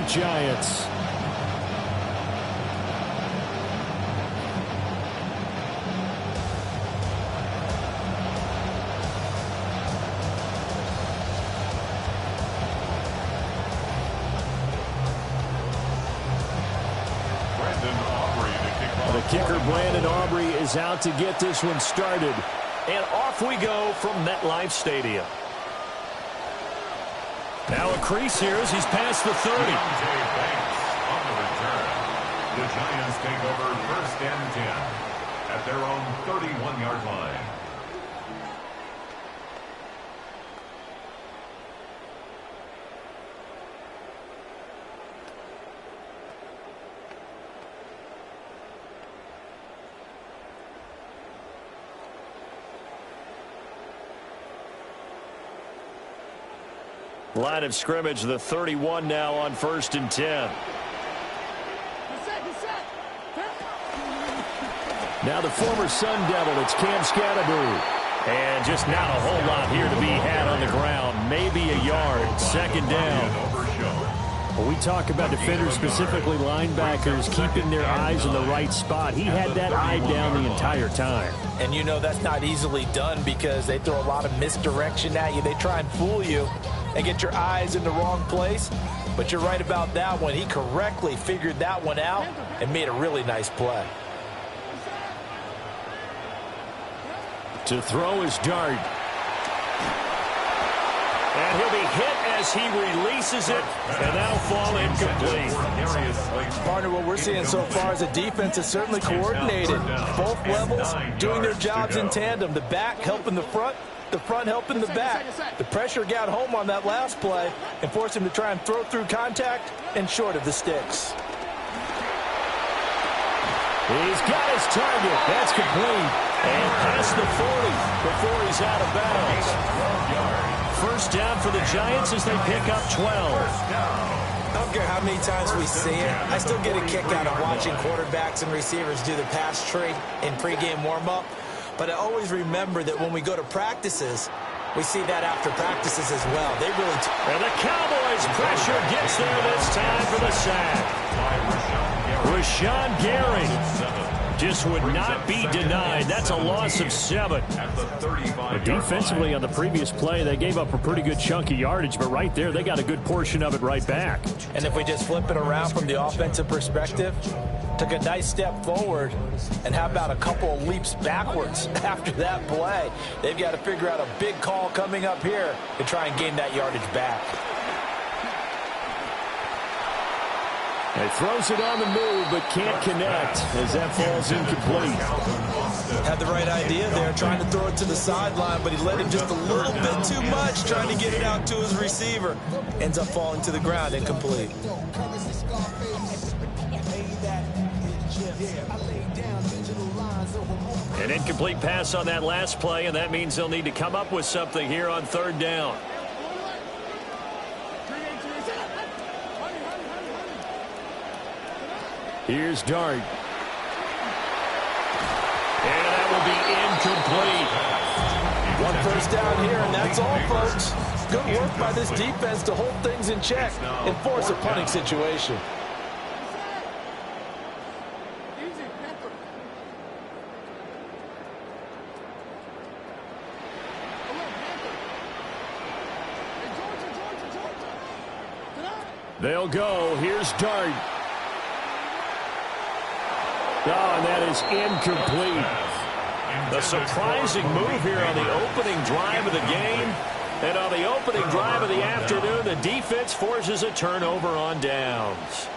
Giants. The kicker, Brandon Aubrey, is out to get this one started. And off we go from MetLife Stadium. Now a crease here as he's past the 30. On the return, the Giants take over 1st and 10 at their own 31-yard line. Line of scrimmage, the 31 now on 1st and 10. Now the former Sun Devil, it's Cam Scatterbroo. And just not a whole lot here to be had on the ground. Maybe a yard. 2nd down. Well, we talk about defenders, specifically linebackers, keeping their eyes in the right spot. He had that eye down the entire time. And you know that's not easily done because they throw a lot of misdirection at you. They try and fool you and get your eyes in the wrong place. But you're right about that one. He correctly figured that one out and made a really nice play. To throw is Dart. And he'll be hit as he releases it, and that'll fall incomplete. Partner, what we're seeing so far is a defense is certainly coordinated. Both levels doing their jobs in tandem. The back helping the front helping the back. The pressure got home on that last play and forced him to try and throw through contact and short of the sticks. He's got his target. That's complete. And past the 40 before he's out of bounds. 1st down for the Giants as they pick up 12. I don't care how many times we see it. I still get a kick out of watching quarterbacks and receivers do the pass tree in pregame warm-up. But I always remember that when we go to practices, we see that after practices as well. They really... And the Cowboys' pressure gets there this time for the sack. Rashawn Gary just would not be denied. That's a loss of 7. Defensively on the previous play, they gave up a pretty good chunk of yardage, but right there, they got a good portion of it right back. And if we just flip it around from the offensive perspective, took a nice step forward, and how about a couple of leaps backwards after that play? They've got to figure out a big call coming up here to try and gain that yardage back. He throws it on the move, but can't connect as that falls incomplete. Had the right idea there, trying to throw it to the sideline, but he let him just a little bit too much, trying to get it out to his receiver. Ends up falling to the ground, incomplete. An incomplete pass on that last play, and that means they'll need to come up with something here on 3rd down. Here's Dart. And that will be incomplete. 1 first down here, and that's all, folks. Good work by this defense to hold things in check and force a punting situation. They'll go. Here's Dart. Oh, and that is incomplete. A surprising move here on the opening drive of the game. And on the opening drive of the afternoon, the defense forces a turnover on downs.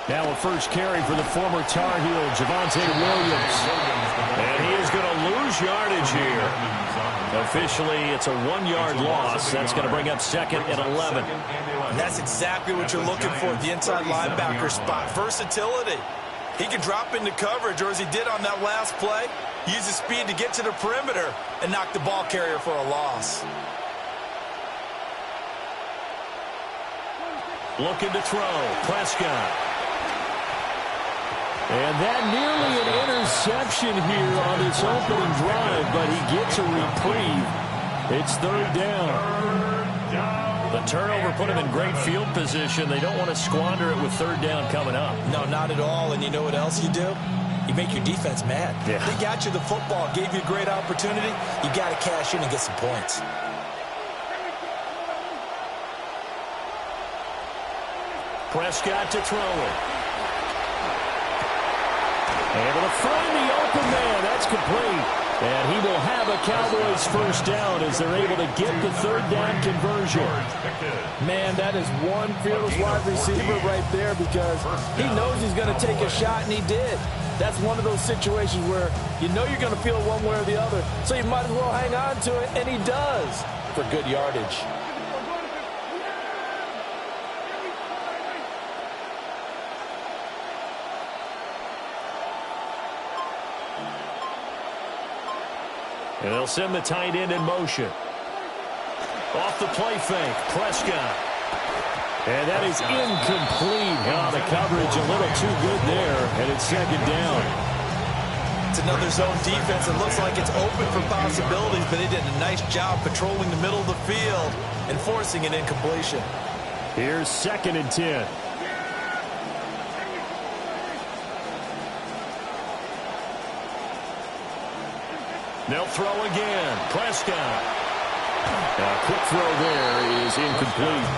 Now a first carry for the former Tar Heel, Javonte Williams. And he is going to lose yardage here. Officially, it's a 1-yard loss. That's going to bring up 2nd and 11. And that's exactly what you're looking for at the inside linebacker spot. Versatility. He can drop into coverage, or as he did on that last play, use his speed to get to the perimeter and knock the ball carrier for a loss. Looking to throw. Prescott. And that nearly an interception here on this opening drive, but he gets a reprieve. It's third down. The turnover put him in great field position. They don't want to squander it with third down coming up. No, not at all. And you know what else you do? You make your defense mad. Yeah. They got you the football, gave you a great opportunity. You got to cash in and get some points. Prescott to throw it. Able to find the open man. That's complete. And he will have a Cowboys first down as they're able to get the third down conversion. Man, that is one fearless wide receiver right there because he knows he's going to take a shot, and he did. That's one of those situations where you know you're going to feel one way or the other, so you might as well hang on to it, and he does for good yardage. And they'll send the tight end in motion. Off the play fake, Prescott. And that is incomplete. Oh, the coverage a little too good there, and it's second down. It's another zone defense. It looks like it's open for possibilities, but they did a nice job patrolling the middle of the field and forcing an incompletion. Here's 2nd and 10. They'll throw again. Prescott. A quick throw there is incomplete.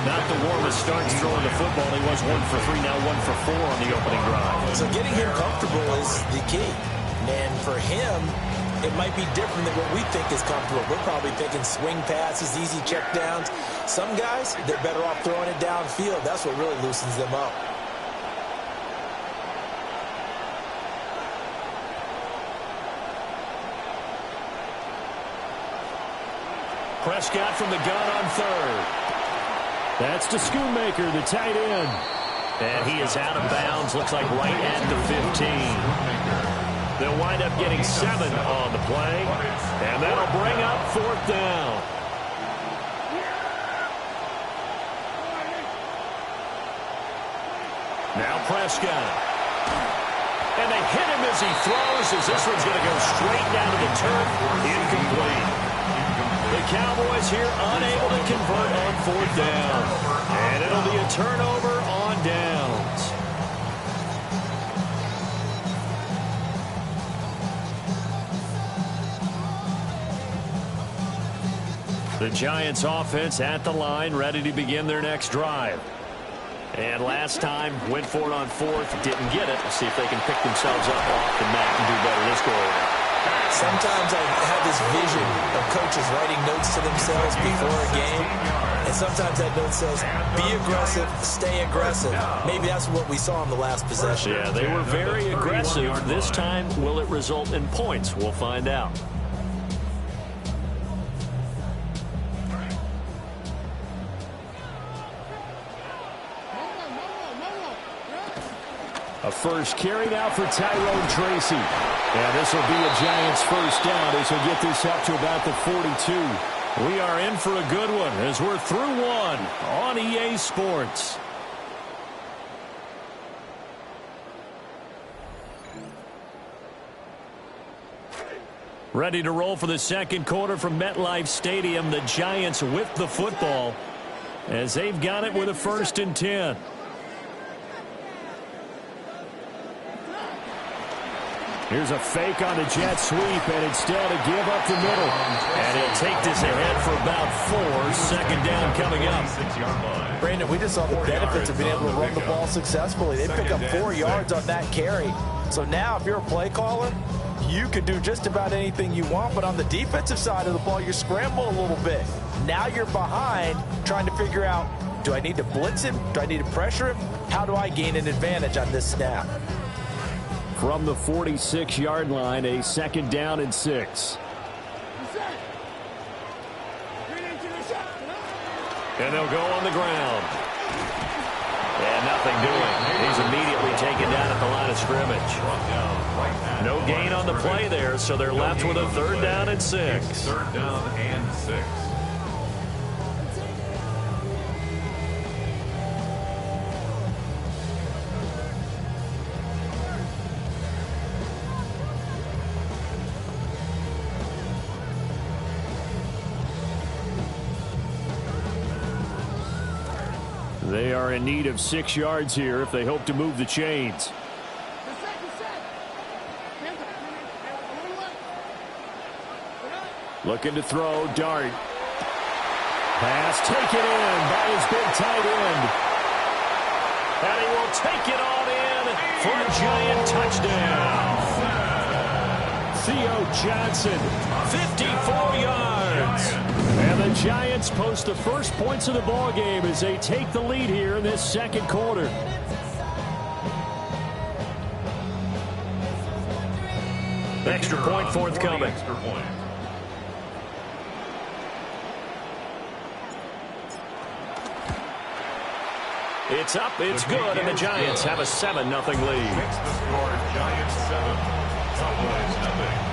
Not the warmest starts throwing the football. He was 1 for 3, now 1 for 4 on the opening drive. So getting him comfortable is the key. And for him, it might be different than what we think is comfortable. We're probably thinking swing passes, easy checkdowns. Some guys, they're better off throwing it downfield. That's what really loosens them up. Prescott from the gun on third. That's to Schoonmaker, the tight end. And he is out of bounds, looks like right at the 15. They'll wind up getting 7 on the play. And that'll bring up 4th down. Now Prescott. And they hit him as he throws, as this one's going to go straight down to the turf. Incomplete. The Cowboys here unable to convert on 4th down. And it'll be a turnover on downs. The Giants offense at the line, ready to begin their next drive. And last time, went for it on 4th, didn't get it. Let's see if they can pick themselves up off the mat and do better this go around. Sometimes I have this vision of coaches writing notes to themselves before a game, and sometimes that note says, be aggressive, stay aggressive. Maybe that's what we saw in the last possession. Yeah, they were very aggressive. This time, will it result in points? We'll find out. A first carry now for Tyrone Tracy. And this will be a Giants first down as he'll get this up to about the 42. We are in for a good one as we're through one on EA Sports. Ready to roll for the second quarter from MetLife Stadium. The Giants with the football as they've got it with a 1st and 10. Here's a fake on the jet sweep, and instead to give up the middle. And he'll take this ahead for about 4. 2nd down coming up. Brandon, we just saw the benefits of being able to run the ball successfully. They pick up 4 yards on that carry. So now if you're a play caller, you can do just about anything you want. But on the defensive side of the ball, you're scrambling a little bit. Now you're behind trying to figure out, do I need to blitz him? Do I need to pressure him? How do I gain an advantage on this snap? From the 46-yard line, a 2nd down and 6. And they'll go on the ground. And nothing doing. He's immediately taken down at the line of scrimmage. No gain on the play there, so they're left with a 3rd down and 6. 3rd down and 6. They are in need of 6 yards here if they hope to move the chains. Looking to throw, Dart. Pass taken in by his big tight end. And he will take it on in for a Giant touchdown. Theo Johnson, 54 yards. And the Giants post the first points of the ball game as they take the lead here in this second quarter. Extra point forthcoming. Extra point. It's up, it's good, and the Giants have a 7-0 lead. Makes the score Giants 7, Cowboys 0.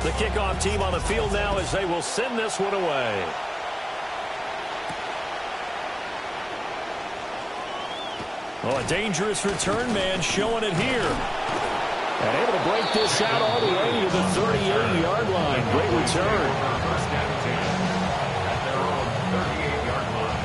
The kickoff team on the field now as they will send this one away. Oh, a dangerous return man showing it here. And able to break this out all the way to the 38-yard line. Great return. First down and 10 at their own 38-yard line.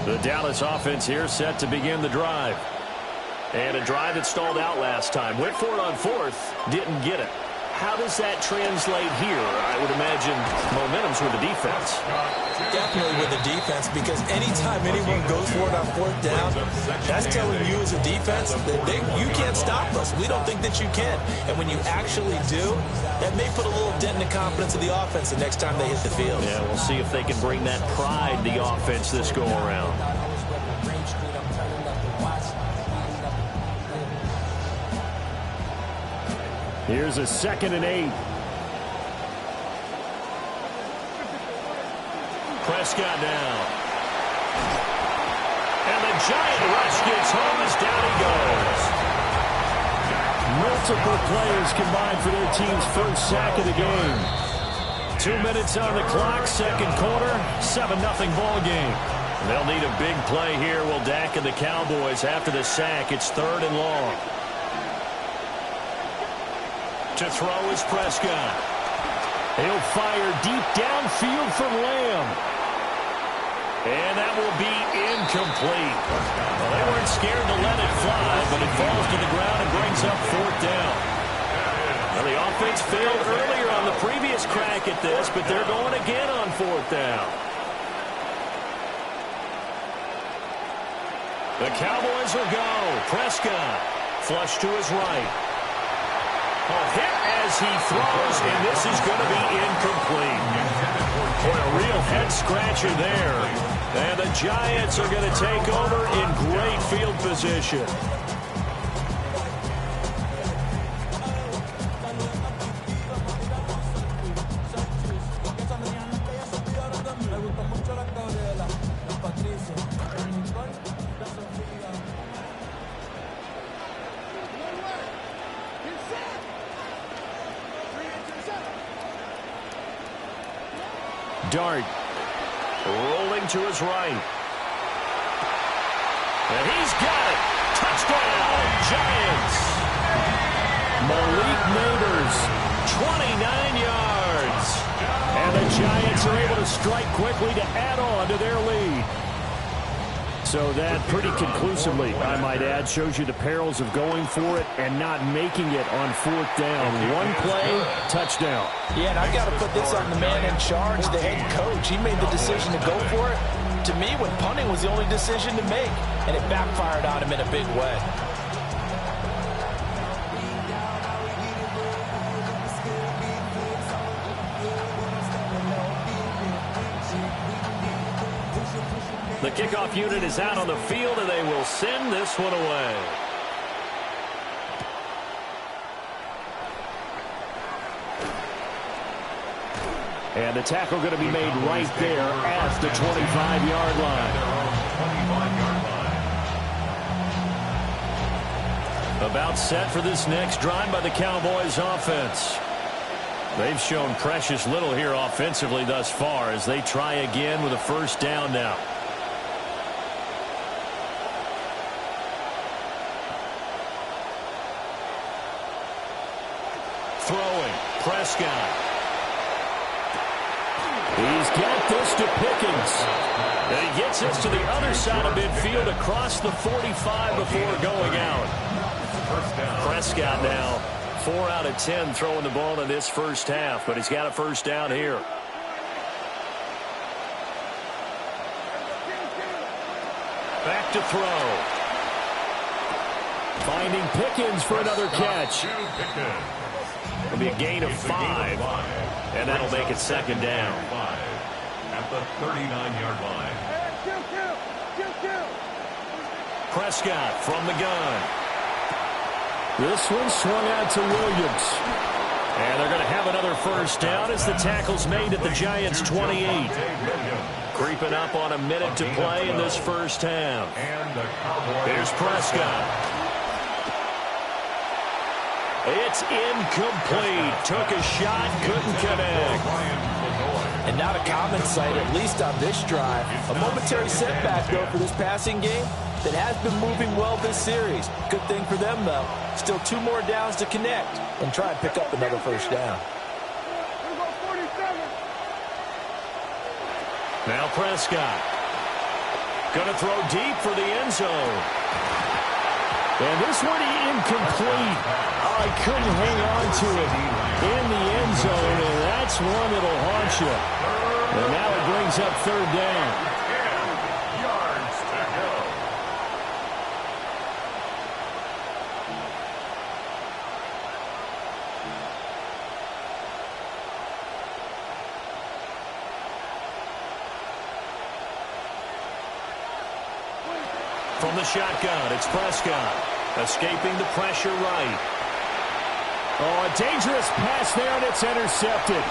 The Dallas offense here set to begin the drive. And a drive that stalled out last time. Went for it on fourth. Didn't get it. How does that translate here? I would imagine momentum's with the defense. Definitely with the defense, because anytime anyone goes for it on fourth down, that's telling you as a defense that you can't stop us. We don't think that you can. And when you actually do, that may put a little dent in the confidence of the offense the next time they hit the field. Yeah, we'll see if they can bring that pride to the offense this go around. Here's a 2nd and 8. Prescott now. And the Giant rush gets home as down he goes. Multiple players combined for their team's first sack of the game. 2 minutes on the clock, second quarter, 7-0 ball game. They'll need a big play here, will Dak and the Cowboys after the sack. It's 3rd and long. To throw is Prescott. He'll fire deep downfield from Lamb. And that will be incomplete. Well, they weren't scared to let it fly, but it falls to the ground and brings up 4th down. Well, the offense failed earlier on the previous crack at this, but they're going again on 4th down. The Cowboys will go. Prescott flush to his right. Hit as he throws, and this is going to be incomplete. Boy, a real head-scratcher there. And the Giants are going to take over in great field position. Dart rolling to his right. And he's got it. Touchdown, Giants. Malik Neighbors, 29 yards. And the Giants are able to strike quickly to add on to their lead. So that pretty conclusively, I might add, shows you the perils of going for it and not making it on 4th down. One play, touchdown. Yeah, and I've got to put this on the man in charge, the head coach. He made the decision to go for it. To me, when punting was the only decision to make, and it backfired on him in a big way. the kickoff unit is out on the field, and they will send this one away. And the tackle going to be made right there at the 25-yard line. About set for this next drive by the Cowboys offense. They've shown precious little here offensively thus far as they try again with a first down now. Throwing, Prescott. He's got this to Pickens. And he gets this to the other side of midfield across the 45 before going out. Prescott now 4 out of 10 throwing the ball in this first half, but he's got a first down here. Back to throw. Finding Pickens for another catch. It'll be a gain of 5, and that'll make it second down. At the 39-yard line. Prescott from the gun. This one swung out to Williams. And they're going to have another first down as the tackle's made at the Giants' 28. Creeping up on a minute to play in this first half. Here's Prescott. It's incomplete. Took a shot, couldn't connect. And not a common sight, at least on this drive. A momentary setback, though, for this passing game that has been moving well this series. Good thing for them, though. Still 2 more downs to connect and try and pick up another first down. Now Prescott. Going to throw deep for the end zone. And this one incomplete. Oh, he couldn't hang on to it in the end zone, and that's one that'll haunt you. And now it brings up third down. 10 yards to go. From the shotgun, it's Prescott. Escaping the pressure right. Oh, a dangerous pass there, and it's intercepted.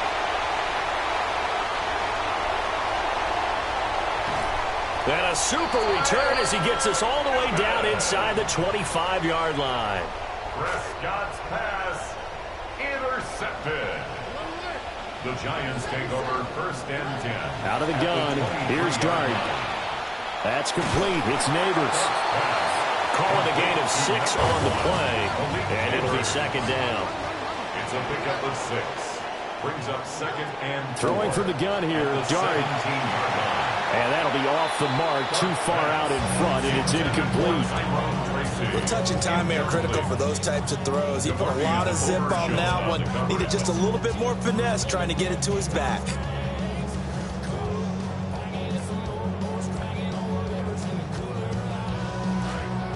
And a super return as he gets us all the way down inside the 25-yard line. Prescott's pass intercepted. The Giants take over first and 10. Out of the gun, here's Dart. That's complete. It's Neighbors. Calling a gain of 6 on the play, and it'll be second down. It's a pickup of 6. Brings up second and 4. Throwing from the gun here, Dart. And that'll be off the mark, too far out in front, and it's incomplete. The touch and time are critical for those types of throws. He put a lot of zip on that one. Needed just a little bit more finesse trying to get it to his back.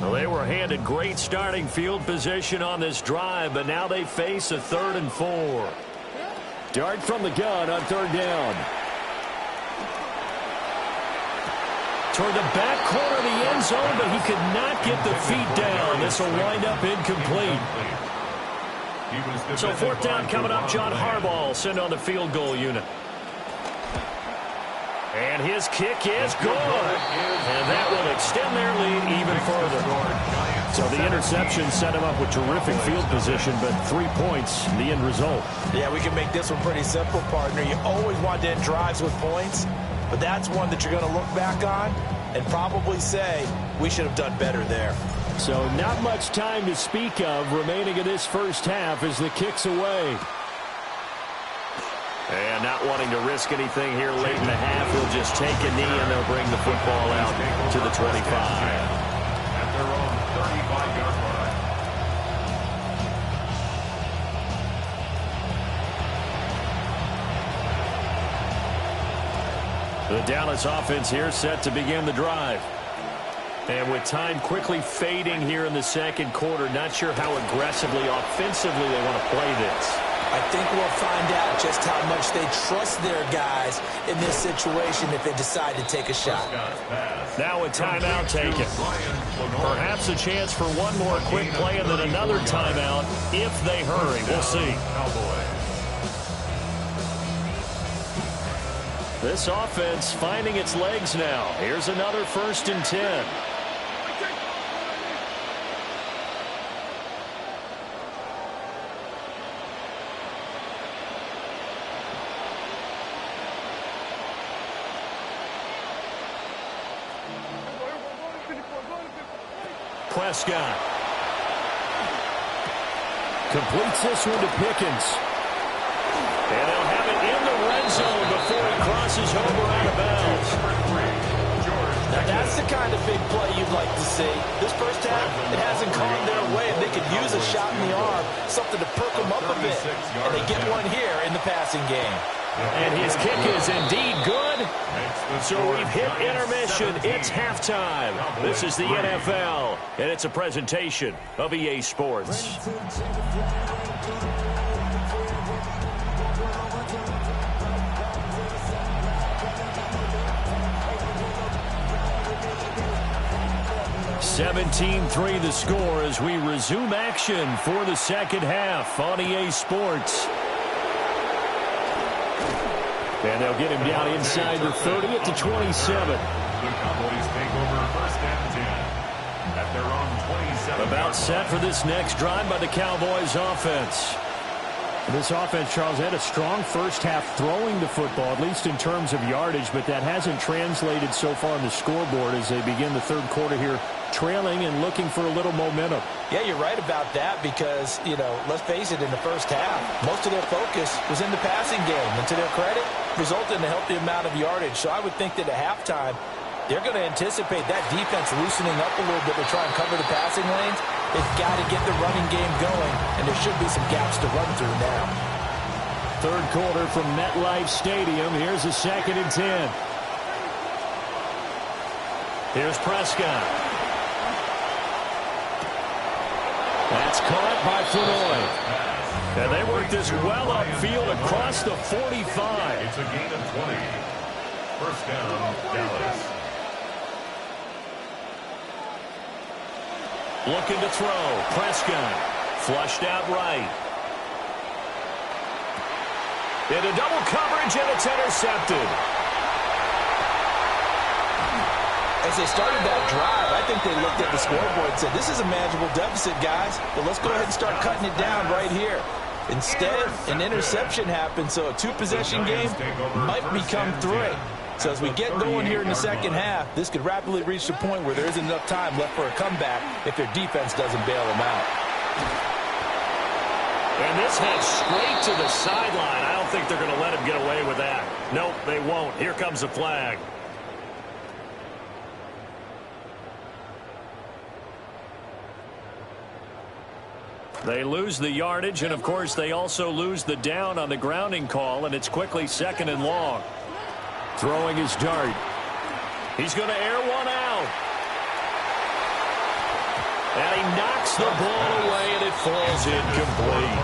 Well, they were handed great starting field position on this drive, but now they face a 3rd and 4. Dart from the gun on third down. Toward the back corner of the end zone, but he could not get the feet down. This will wind up incomplete. So 4th down coming up. John Harbaugh sent on the field goal unit. And his kick is good. And that will extend their lead even further. So the interception set him up with terrific field position, but 3 points, the end result. Yeah, we can make this one pretty simple, partner. You always want to end drives with points, but that's one that you're going to look back on and probably say, we should have done better there. So not much time to speak of remaining in this first half as the kick's away. And not wanting to risk anything here late in the half, he'll just take a knee and they'll bring the football out to the 25. At their own 35-yard line. The Dallas offense here set to begin the drive. And with time quickly fading here in the second quarter, not sure how aggressively, offensively they want to play this. I think we'll find out just how much they trust their guys in this situation if they decide to take a shot. Now a timeout taken. Perhaps a chance for one more quick play and then another timeout if they hurry. We'll see. This offense finding its legs now. Here's another 1st and 10. Prescott completes this one to Pickens. And they'll have it in the red zone before he crosses over out of bounds. Now that's the kind of big play you'd like to see. This first half, it hasn't gone their way, and they could use a shot in the arm, something to perk them up a bit. And they get one here in the passing game. And his kick is indeed good. So we've hit intermission. It's halftime. This is the NFL, and it's a presentation of EA Sports. (17-3) the score as we resume action for the second half on EA Sports. And they'll get him down inside the 30 at the 27. The Cowboys take over 1st and 10 at their own 27. About set for this next drive by the Cowboys offense. This offense, Charles, had a strong first half throwing the football, at least in terms of yardage, but that hasn't translated so far on the scoreboard as they begin the third quarter here, trailing and looking for a little momentum. Yeah, you're right about that because, you know, let's face it, in the first half, most of their focus was in the passing game. And to their credit, resulted in a healthy amount of yardage. So I would think that at halftime, they're going to anticipate that defense loosening up a little bit to try and cover the passing lanes. They've got to get the running game going, and there should be some gaps to run through now. Third quarter from MetLife Stadium. Here's a 2nd and 10. Here's Prescott. That's caught by Floyd. And they work this well upfield across the 45. It's a gain of 20. First down, Dallas. Looking to throw. Prescott flushed out right. Into double coverage, and it's intercepted. As they started that drive, I think they looked at the scoreboard and said, this is a manageable deficit, guys, but let's go ahead and start cutting it down right here. Instead, an interception happened, so a 2-possession game might become 3. So as we get going here in the second half, this could rapidly reach the point where there isn't enough time left for a comeback if their defense doesn't bail them out. And this heads straight to the sideline. I don't think they're going to let him get away with that. Nope, they won't. Here comes the flag. They lose the yardage, and, of course, they also lose the down on the grounding call, and it's quickly 2nd and long. Throwing his dart. He's going to air one out. And he knocks the ball away, and it falls incomplete.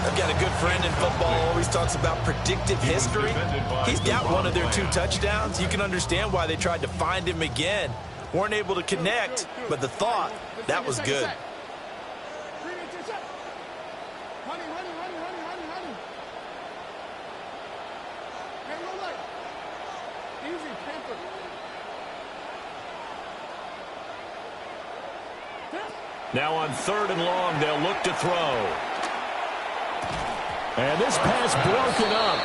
I've got a good friend in football, always talks about predictive history. He's got one of their 2 touchdowns. You can understand why they tried to find him again. Weren't able to connect, but the thought, that was good. Now on 3rd and long, they'll look to throw. And this pass broken up.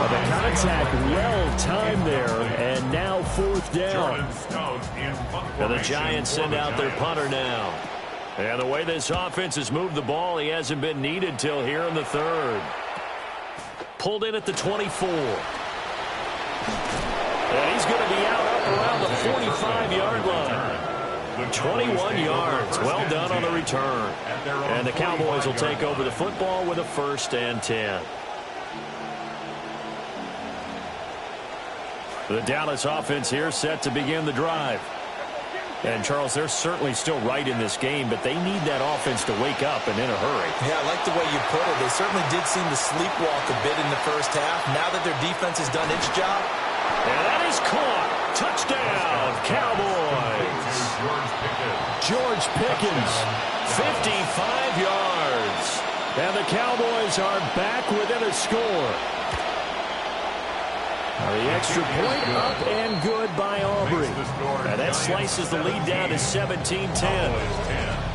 The contact well-timed there, and now 4th down. And the Giants send out their punter now. And the way this offense has moved the ball, he hasn't been needed till here in the 3rd. Pulled in at the 24. And he's going to be out up around the 45-yard line. 21 yards. Well done on the return. And the Cowboys will take over the football with a 1st and 10. The Dallas offense here set to begin the drive. And, Charles, they're certainly still right in this game, but they need that offense to wake up and in a hurry. Yeah, I like the way you put it. They certainly did seem to sleepwalk a bit in the first half. Now that their defense has done its job. And that is caught. Touchdown, Cowboys. George Pickens, 55 yards. And the Cowboys are back within a score. The extra point up and good by Aubrey. And that slices the lead down to 17-10.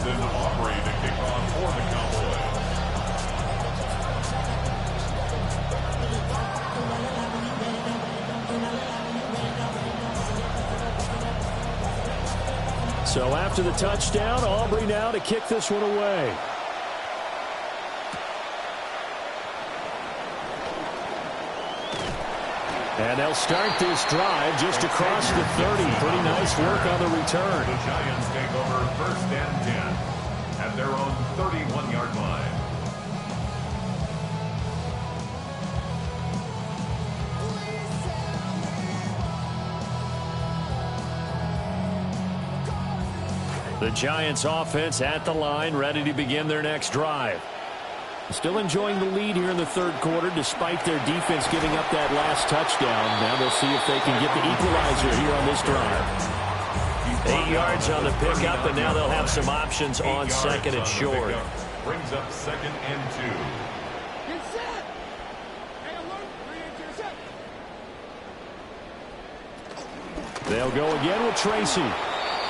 Aubrey to kick off for the Cowboys. So after the touchdown, Aubrey now to kick this one away. And they'll start this drive just across the 30. Pretty nice work on the return. The Giants take over 1st and 10 at their own 31-yard line. The Giants offense at the line, ready to begin their next drive. Still enjoying the lead here in the third quarter despite their defense giving up that last touchdown. Now they'll see if they can get the equalizer here on this drive. 8 yards on the pickup, and now they'll have some options on second and short. Brings up 2nd and 2. They'll go again with Tracy.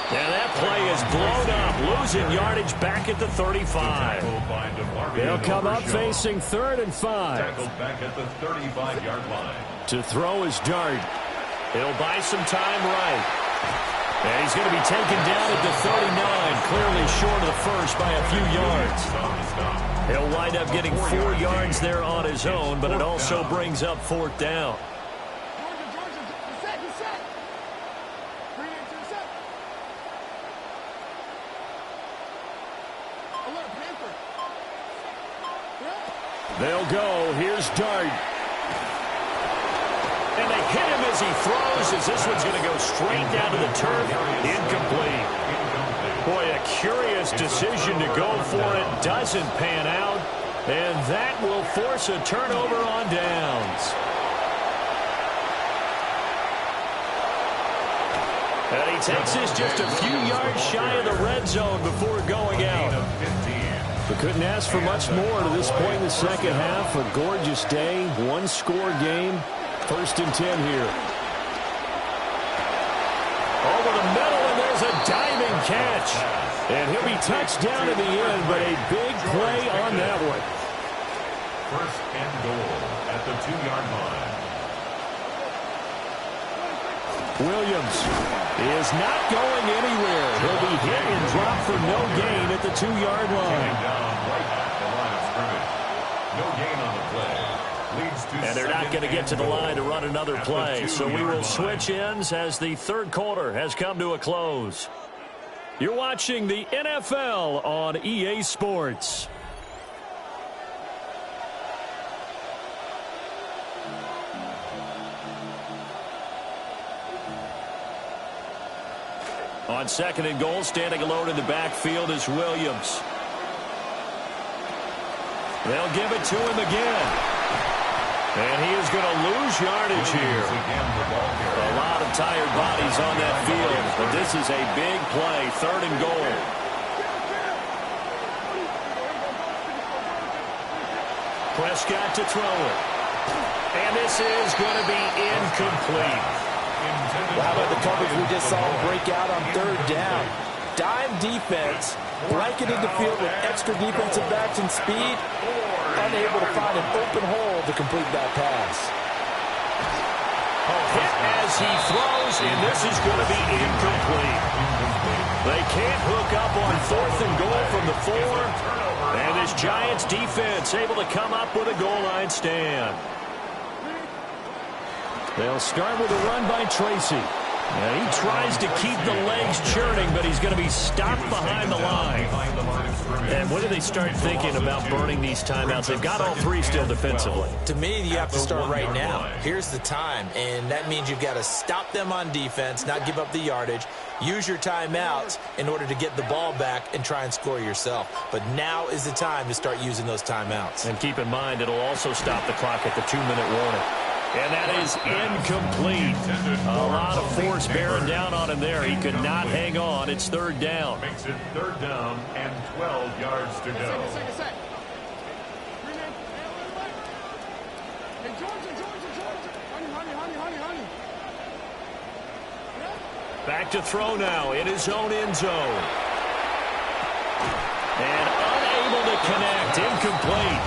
And that play is blown up, losing yardage back at the 35. They'll come up facing 3rd and 5. Tackled back at the 35-yard line. To throw is Dart. He'll buy some time right. And he's going to be taken down at the 39, clearly short of the first by a few yards. He'll wind up getting 4 yards there on his own, but it also brings up 4th down. They'll go. Here's Dart. And they hit him as he throws, as this one's going to go straight down to the turf. Incomplete. Boy, a curious decision to go for it. Doesn't pan out. And that will force a turnover on downs. And he takes this just a few yards shy of the red zone before going out. We couldn't ask for much more to this point in the second half. A gorgeous day, one-score game. 1st and 10 here. Over the middle, and there's a diving catch. And he'll be touched down in the end, but a big play on that one. 1st and goal at the 2-yard line. Williams is not going anywhere. He'll be hit and dropped for no gain at the 2-yard line. Down right at the line of scrimmage. No gain on the play. Leads to and they're not going to get to the line to run another play. So we will switch ends as the third quarter has come to a close. You're watching the NFL on EA Sports. On 2nd and goal, standing alone in the backfield is Williams. They'll give it to him again. And he is going to lose yardage here. A lot of tired bodies on that field, but this is a big play, 3rd and goal. Prescott to throw it. And this is going to be incomplete. How about the coverage we just saw him break out on 3rd down? Dime defense, blanketed the field with extra defensive backs and speed, unable to find an open hole to complete that pass. Hit as he throws, and this is going to be incomplete. They can't hook up on 4th and goal from the 4, and this Giants defense able to come up with a goal line stand. They'll start with a run by Tracy. And he tries to keep the legs churning, but he's going to be stopped behind the line. And when do they start thinking about burning these timeouts? They've got all three still defensively. To me, you have to start right now. Here's the time, and that means you've got to stop them on defense, not give up the yardage, use your timeouts in order to get the ball back and try and score yourself. But now is the time to start using those timeouts. And keep in mind, it'll also stop the clock at the 2-minute warning. And that is incomplete. A lot of force bearing down on him there. He could not hang on. It's third down. Makes it third down and 12 yards to go. Back to throw now in his own end zone. And unable to connect. Incomplete.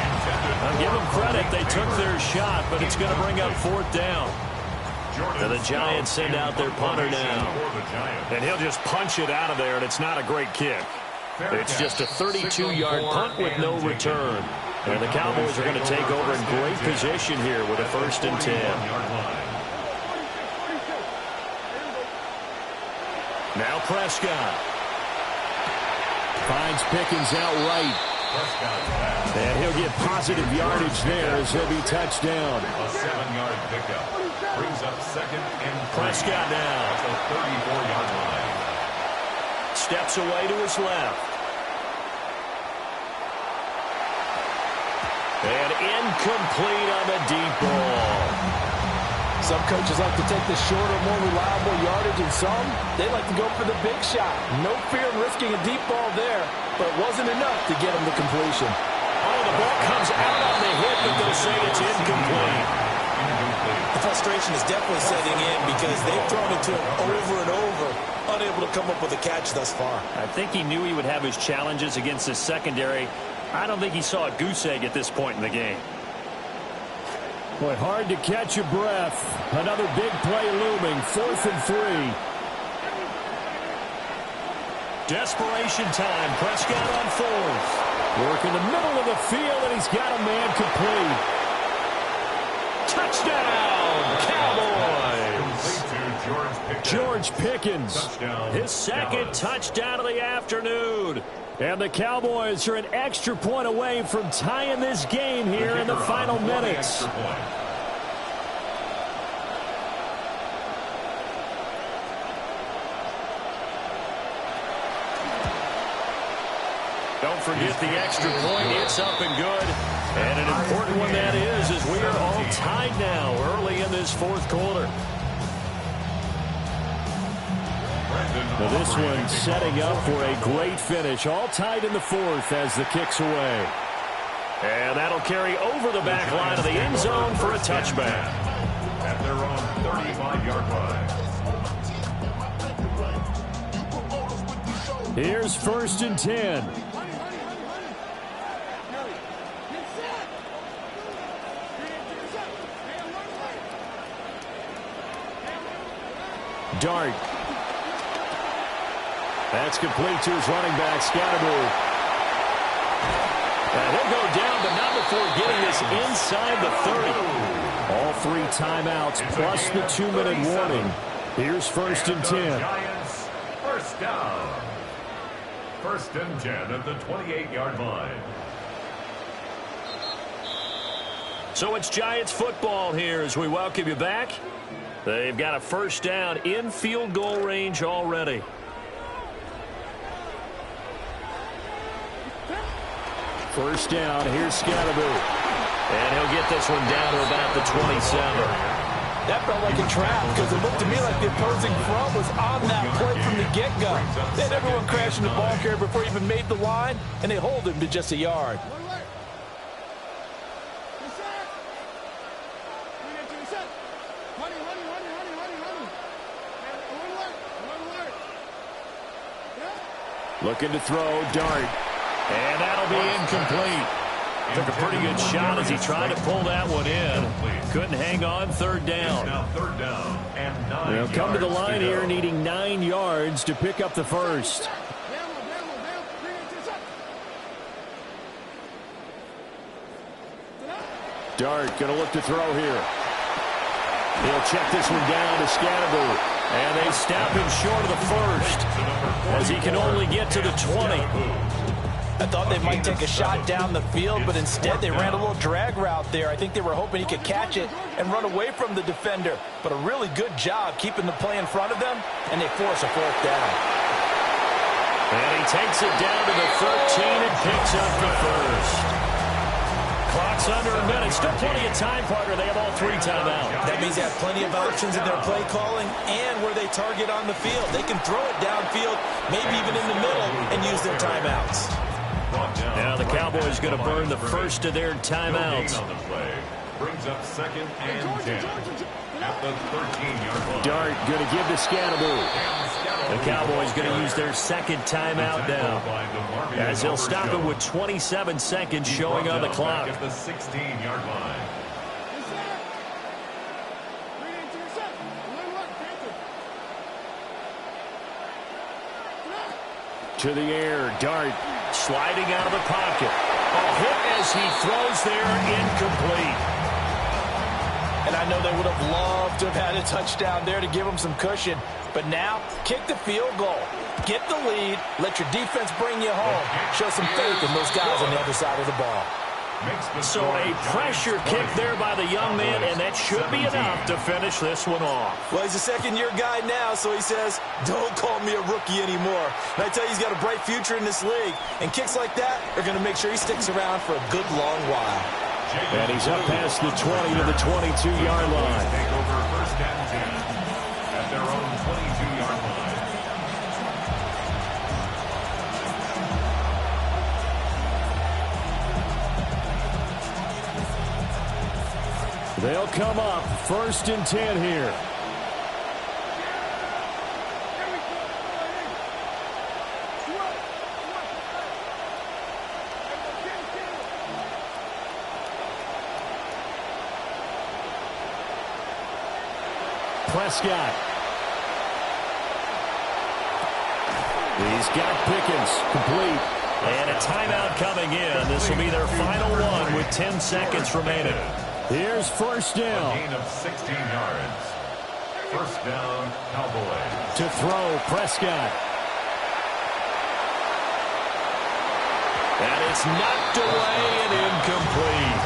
I'll give them credit. They took their shot, but it's going to bring up fourth down. And the Giants send out their punter now. And he'll just punch it out of there, and it's not a great kick. It's just a 32-yard punt with no return. And the Cowboys are going to take over in great position here with a 1st and 10. Now Prescott. Finds Pickens out right. And he'll get positive yardage there as he'll be touched down. A 7-yard pickup. Brings up 2nd and Prescott now. At the 34-yard line. Steps away to his left. And incomplete on the deep ball. Some coaches like to take the shorter, more reliable yardage, and some, they like to go for the big shot. No fear in risking a deep ball there, but it wasn't enough to get him the completion. Oh, the ball comes out on the hit, but they'll say it's incomplete. The frustration is definitely setting in because they've thrown it to him over and over, unable to come up with a catch thus far. I think he knew he would have his challenges against his secondary. I don't think he saw a goose egg at this point in the game. Boy, hard to catch your breath. Another big play looming. 4th and 3. Desperation time. Prescott on 4th. Work in the middle of the field, and he's got a man complete. Touchdown, Cowboys. George Pickens. His second touchdown of the afternoon. And the Cowboys are an extra point away from tying this game here in the final minutes. Don't forget the extra point. It's up and good. And an important one that is, as we are all tied now early in this 4th quarter. Now this one setting up for a great finish. All tied in the 4th as the kick's away. And that'll carry over the back line of the end zone for a touchback. At their own 35-yard line. Here's 1st and 10. Dart. That's complete to his running back, Scatterbury. And he'll go down, but not before getting this inside the 30. All 3 timeouts plus the 2-minute warning. Here's 1st and 10. Giants, first down. 1st and 10 at the 28-yard line. So it's Giants football here as we welcome you back. They've got a 1st down in field goal range already. First down, here's Scatterbury. And he'll get this one down to about the 27. That felt like a trap because it looked to me like the opposing front was on that play from the get-go. They had everyone crashing the ball carrier before he even made the line, and they hold him to just a yard. Looking to throw, Dart. And that'll be incomplete. Took a pretty good shot as he tried to pull that one in. Couldn't hang on. 3rd down. Now 3rd down and 9 They'll come to the yards line here needing 9 yards to pick up the 1st. Dart going to look to throw here. He'll check this one down to Scatterbury. And they stop him short of the first, as he can only get to the 20. I thought they might take a shot down the field, but instead they ran a little drag route there. I think they were hoping he could catch it and run away from the defender. But a really good job keeping the play in front of them, and they force a fourth down. And he takes it down to the 13 and picks up the first. Clock's under a minute. Still plenty of time, partner. They have all 3 timeouts. That means they have plenty of options in their play calling and where they target on the field. They can throw it downfield, maybe even in the middle, and use their timeouts. Now the Cowboys going to burn the first of their timeouts. Brings up 2nd and 10 at the 13-yard line. Dart going to give to Scatteroo. The Cowboys going to use their 2nd timeout now, as they'll stop it with 27 seconds showing on the clock. At the 16-yard line. To the air, Dart sliding out of the pocket. A hit as he throws there, incomplete. And I know they would have loved to have had a touchdown there to give them some cushion. But now, kick the field goal. Get the lead. Let your defense bring you home. Show some faith in those guys on the other side of the ball. So a pressure kick there by the young man, and that should be enough to finish this one off. Well, he's a second-year guy now, so he says, don't call me a rookie anymore. And I tell you, he's got a bright future in this league. And kicks like that are going to make sure he sticks around for a good long while. And he's up past the 20 to the 22-yard line. Take over 1st and 10 at their own 22-yard line. They'll come up 1st and 10 here. Prescott. He's got Pickens complete. And a timeout coming in. This will be their final one with 10 seconds remaining. Here's 1st down. A gain of 16 yards. 1st down, Cowboys. To throw, Prescott. And it's knocked away and incomplete.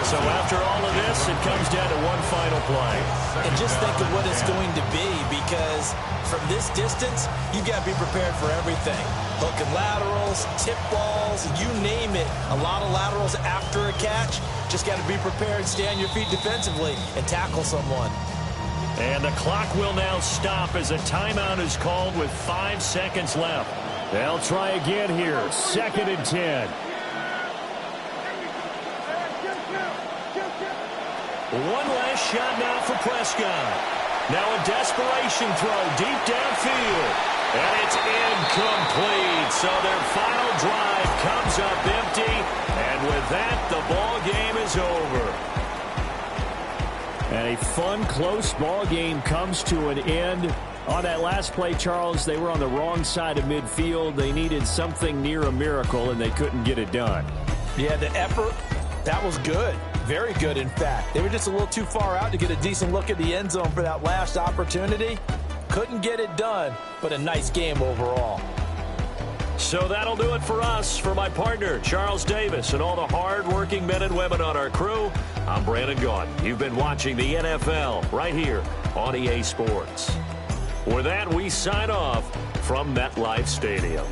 So after all of this, it comes down to one final play. And just think of what it's going to be, because from this distance, you've got to be prepared for everything. Hook and laterals, tip balls, you name it. A lot of laterals after a catch. Just got to be prepared, stay on your feet defensively, and tackle someone. And the clock will now stop as a timeout is called with 5 seconds left. They'll try again here, 2nd and 10. One last shot now for Prescott. Now a desperation throw deep downfield. And it's incomplete. So their final drive comes up empty. And with that, the ball game is over. And a fun, close ball game comes to an end. On that last play, Charles, they were on the wrong side of midfield. They needed something near a miracle, and they couldn't get it done. Yeah, the effort, that was good. Very good, in fact. They were just a little too far out to get a decent look at the end zone for that last opportunity. Couldn't get it done, but a nice game overall. So that'll do it for us. For my partner, Charles Davis, and all the hard-working men and women on our crew, I'm Brandon Gaudin. You've been watching the NFL right here on EA Sports. With that, we sign off from MetLife Stadium.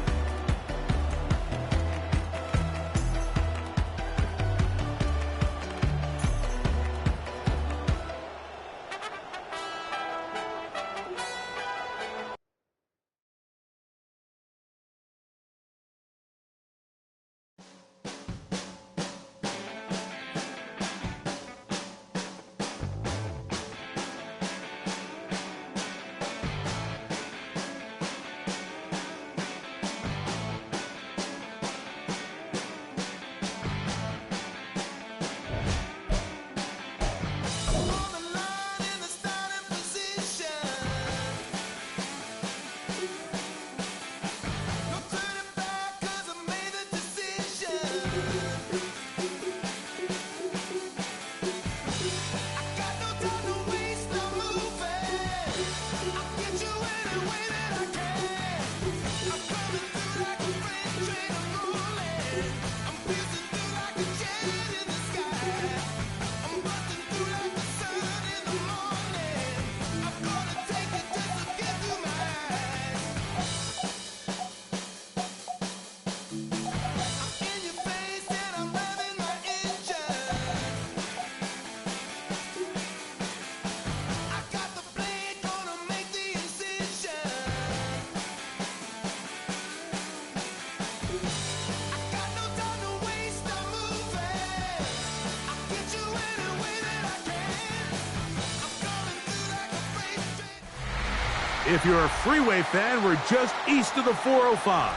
If you're a freeway fan, we're just east of the 405.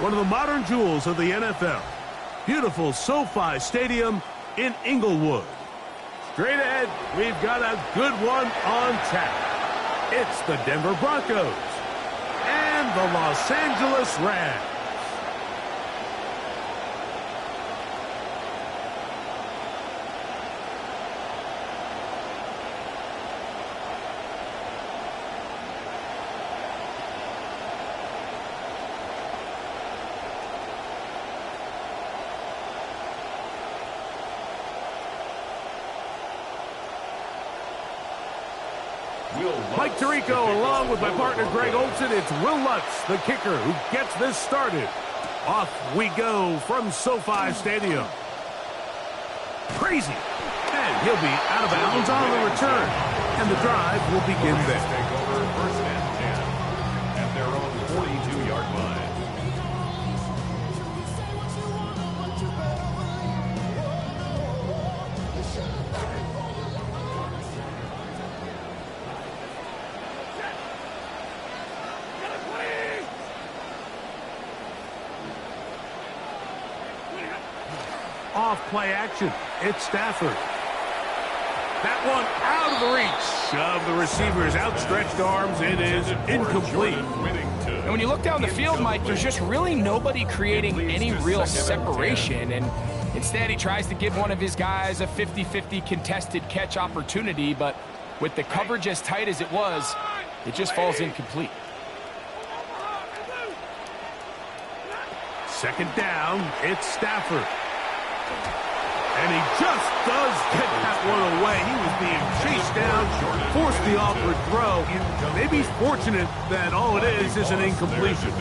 One of the modern jewels of the NFL. Beautiful SoFi Stadium in Inglewood. Straight ahead, we've got a good one on tap. It's the Denver Broncos and the Los Angeles Rams. Mike Tirico along with my partner Greg Olson. It's Will Lutz, the kicker, who gets this started. Off we go from SoFi Stadium. Crazy. And he'll be out of bounds on the return. And the drive will begin there. Take over first and 10 at their own 42-yard line. Off play action. It's Stafford. That one out of the reach of the receiver's outstretched arms. It is incomplete. And when you look down the field, Mike, there's just really nobody creating any real separation. And instead, he tries to give one of his guys a 50-50 contested catch opportunity. But with the coverage as tight as it was, it just falls incomplete. Second down. It's Stafford. And he just does get that one away. He was being chased down, forced the awkward throw. Maybe he's fortunate that all it is an incompletion.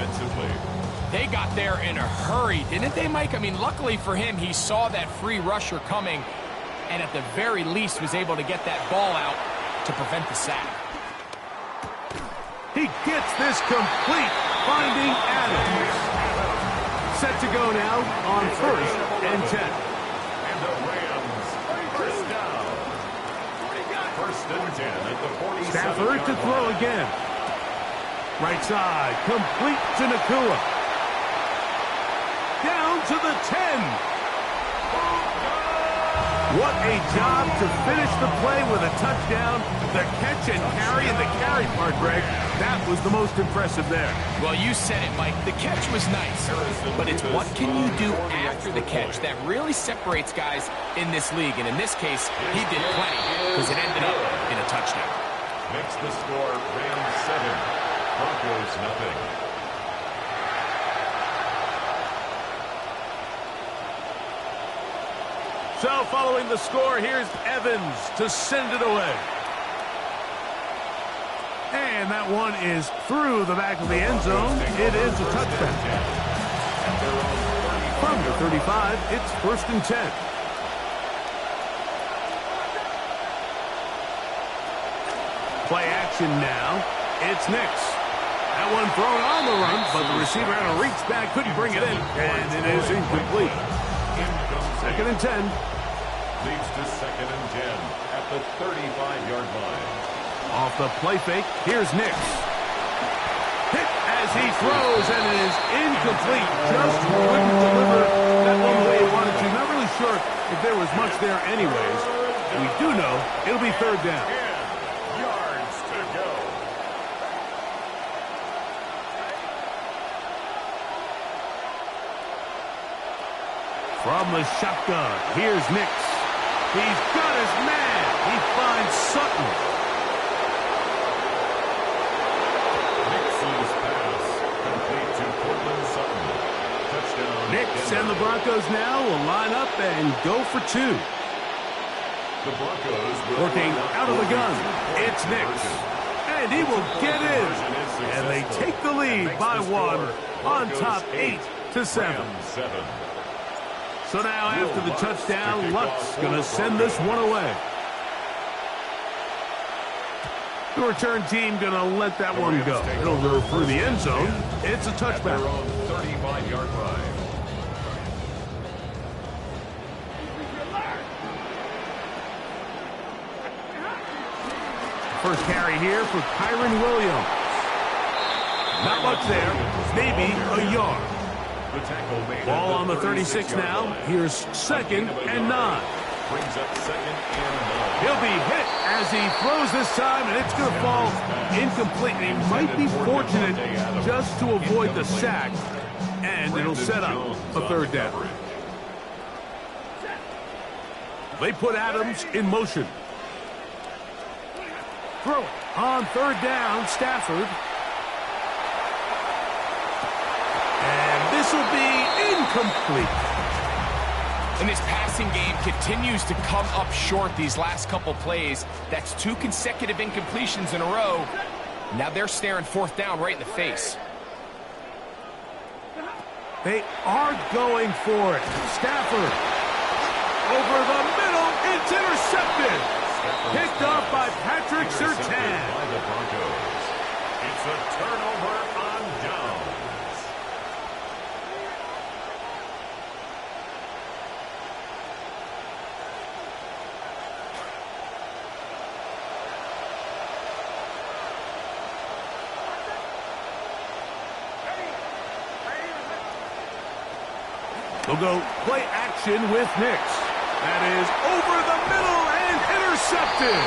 They got there in a hurry, didn't they, Mike? I mean, luckily for him, he saw that free rusher coming, and at the very least was able to get that ball out to prevent the sack. He gets this complete, finding Adams. Set to go now on first and 10. The Rams, first down. First and 10 at the 47. Stafford to throw again. Right side, complete to Nakua. Down to the 10. What a job to finish the play with a touchdown. The catch and carry, and the carry part, Greg, that was the most impressive there. Well, you said it, Mike. The catch was nice, but it's what can you do after the catch that really separates guys in this league. And in this case, he did plenty because it ended up in a touchdown. Makes the score Rams 7, Broncos nothing. So following the score, here's Evans to send it away. And that one is through the back of the end zone. It is a touchdown. From the 35, it's first and 10. Play action now. It's Nix. That one thrown on the run, but the receiver had to reach back, couldn't bring it in, and it is incomplete. Second and 10. Leads to second and 10 at the 35-yard line. Off the play fake, here's Nix. Hit as he throws, and it is incomplete. Just couldn't deliver that one the way he wanted to. Not really sure if there was much there anyways. We do know it'll be third down. 10 yards to go. From the shotgun, here's Nix. He's got his man. He finds Sutton. Nix's pass complete to Cortland Sutton. Touchdown. Nix and the Broncos now will line up and go for two. The Broncos will Working out of the gun. It's Nix. And he will get in. And they take the lead by one on top 8-7. So now after the touchdown, Lutz going to send this one away. The return team going to let that one go. It'll go through the end zone. It's a touchback. 35-yard line. First carry here for Kyron Williams. Not much there. Maybe a yard. The tackle made Ball at on the 36 now. line. Here's 2nd and 9. Brings up 2nd and 9. He'll be hit as he throws this time, and it's going to fall incomplete. He might be fortunate just to avoid the sack, and it'll set up a 3rd down. They put Adams in motion. Throw it on 3rd down, Stafford. And this will be incomplete. And this passing game continues to come up short these last couple plays. That's 2 consecutive incompletions in a row. Now they're staring 4th down right in the face. They are going for it. Stafford over the middle. It's intercepted. Picked off by Patrick Surtain. It's a turnover on downs. They'll go play action with Nix. That is over the middle and intercepted.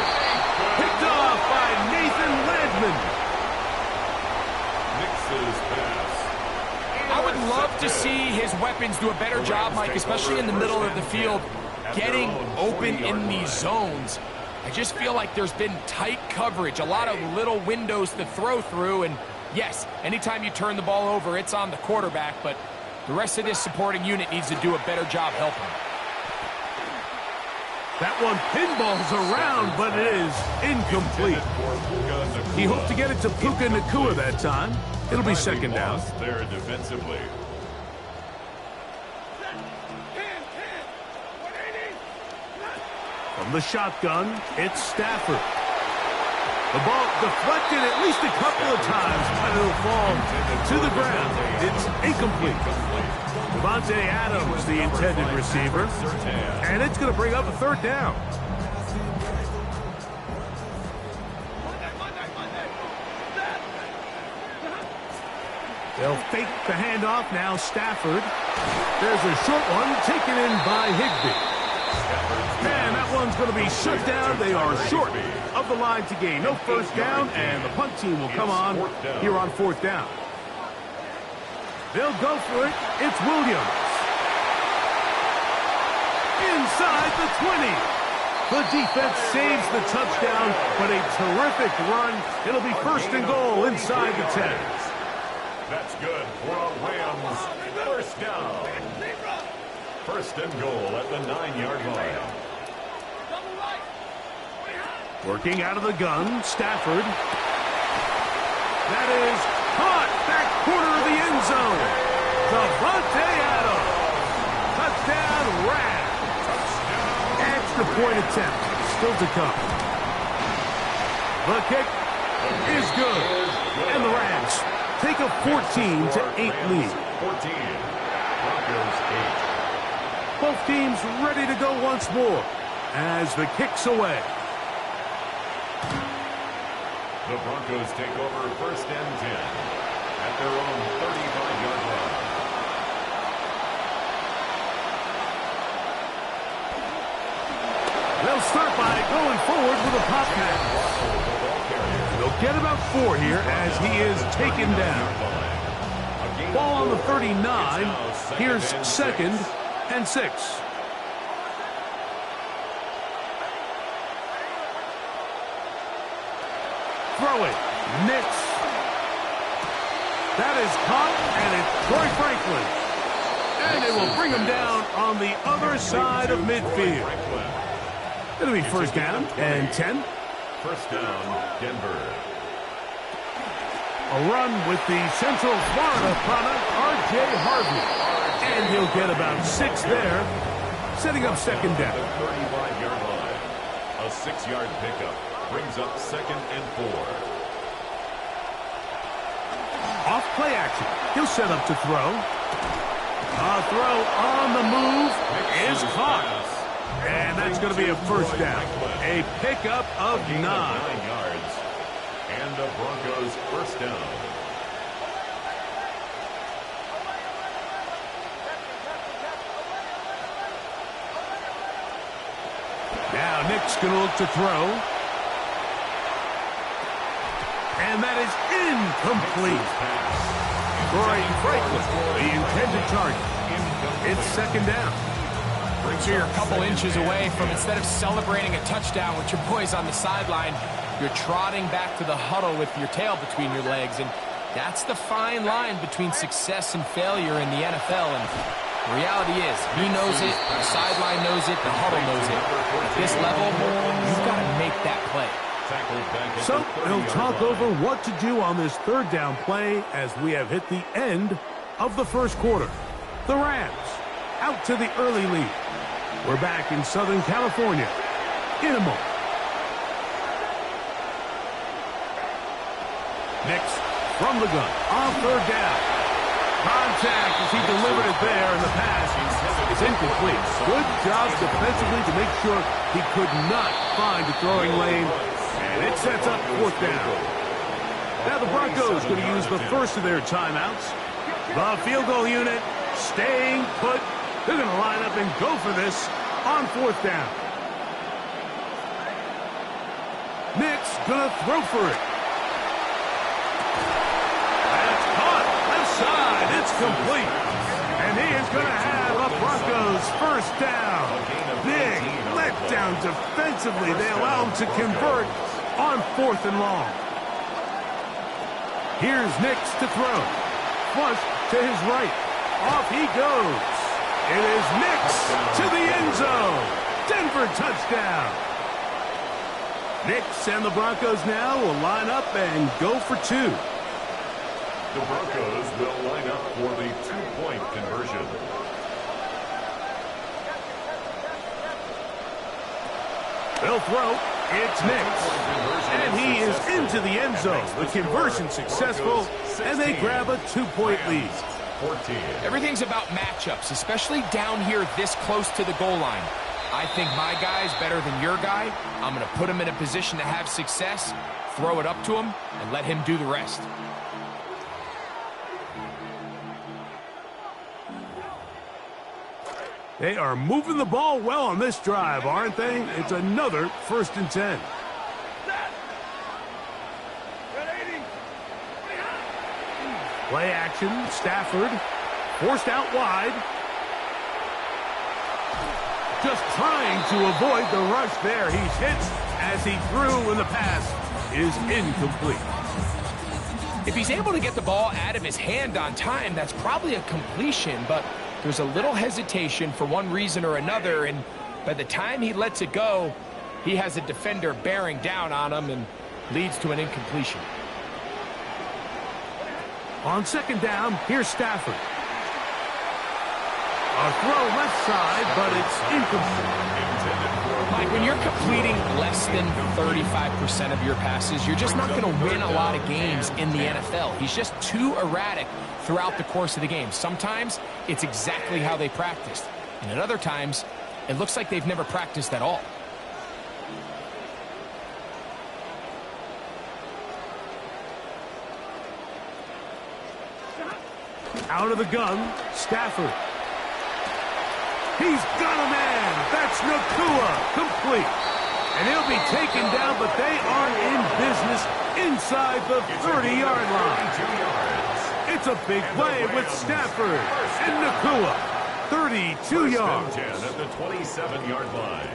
Picked off by Nathan Landman. Nix's pass. I would love to see his weapons do a better job, Mike, especially in the middle of the field, getting open in these zones. I just feel like there's been tight coverage, a lot of little windows to throw through, and yes, anytime you turn the ball over, it's on the quarterback, but the rest of this supporting unit needs to do a better job helping. That one pinballs around, but it is incomplete. He hoped to get it to Puka Nacua that time. It'll be 2nd down. There defensively. From the shotgun, it's Stafford. The ball deflected at least a couple of times, but it'll fall to the ground. It's incomplete. Devontae Adams, the intended receiver. And it's going to bring up a 3rd down. They'll fake the handoff now, Stafford. There's a short one taken in by Higbee. And that one's going to be shut down. They are short of the line to gain. No 1st down, and the punt team will come on here on 4th down. They'll go for it. It's Williams. Inside the 20. The defense saves the touchdown, but a terrific run. It'll be 1st and goal inside the 10. That's good for a Rams 1st down. 1st and goal at the 9-yard line. Working out of the gun, Stafford. That is caught back corner of the end zone. Devontae Adams. Touchdown, Rams. Extra point attempt still to come. The kick is good. And the Rams take a 14-8 lead. 14. Broncos 8. Both teams ready to go once more as the kick's away. The Broncos take over 1st and 10 at their own 35-yard line. They'll start by going forward with a pop pass. They'll get about 4 here as he is taken down. Ball on the 39. Here's 2nd and 6. Throw it. Nix. That is caught, and it's Troy Franklin. And it will bring him down on the other side of midfield. It'll be 1st down and 10. 1st down, Denver. A run with the Central Florida product, R.J. Harvey. And he'll get about 6 there, setting up 2nd down. The 35-yard line. A 6-yard pickup brings up 2nd and 4. Off play action. He'll set up to throw. A throw on the move is caught. And that's going to be a 1st down. A pickup of 9. 9 yards. And the Broncos 1st down. Nick's going to look to throw. And that is incomplete. Troy Franklin, the intended target. It's second down. So you're a couple inches away from, instead of celebrating a touchdown with your boys on the sideline, you're trotting back to the huddle with your tail between your legs. And that's the fine line between success and failure in the NFL. And the reality is, he knows it, the sideline knows it, the huddle knows it. At this level, you've got to make that play. So they'll talk over what to do on this third down play as we have hit the end of the first quarter. The Rams out to the early lead. We're back in Southern California in a moment. Next, from the gun, on third down. Contact as he delivered it there, and the pass is incomplete. Good job defensively to make sure he could not find the throwing lane, and it sets up fourth down. Now the Broncos going to use the first of their timeouts. The field goal unit staying put. They're going to line up and go for this on fourth down. Nick's going to throw for it. That's caught. Left side. It's complete. And he is going to have a Broncos first down. Big letdown defensively. They allow him to convert on fourth and long. Here's Nick's to throw. Flush to his right. Off he goes. It is Nick's to the end zone. Denver touchdown. Nick's and the Broncos now will line up and go for two. The Broncos will line up for the two-point conversion. They'll throw. It's Nick's. And he is into the end zone. The conversion successful, and they grab a two-point lead. Everything's about matchups, especially down here this close to the goal line. I think my guy's better than your guy. I'm going to put him in a position to have success, throw it up to him, and let him do the rest. They are moving the ball well on this drive, aren't they? It's another 1st and 10. Play action, Stafford, forced out wide. Just trying to avoid the rush there. He's hit as he threw when the pass is incomplete. If he's able to get the ball out of his hand on time, that's probably a completion, but there's a little hesitation for one reason or another, and by the time he lets it go, he has a defender bearing down on him and leads to an incompletion. On second down, here's Stafford. A throw left side, but it's incomplete. Mike, when you're completing less than 35% of your passes, you're just not going to win a lot of games in the NFL. He's just too erratic throughout the course of the game. Sometimes it's exactly how they practiced, and at other times, it looks like they've never practiced at all. Out of the gun, Stafford. He's got a man. That's Nakua. Complete. And he'll be taken down, but they are in business inside the 30-yard line. It's a big play with Stafford and Nakua. 32 yards. 10 at the 27-yard line.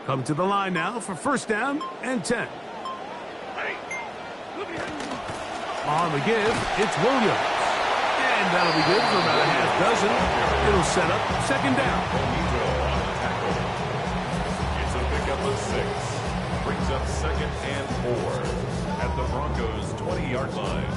Come to the line now for first down and 10. On the give, it's Williams. And that'll be good for about a half dozen. It'll set up second down. It's a pickup of 6. Brings up 2nd and 4 at the Broncos' 20-yard line.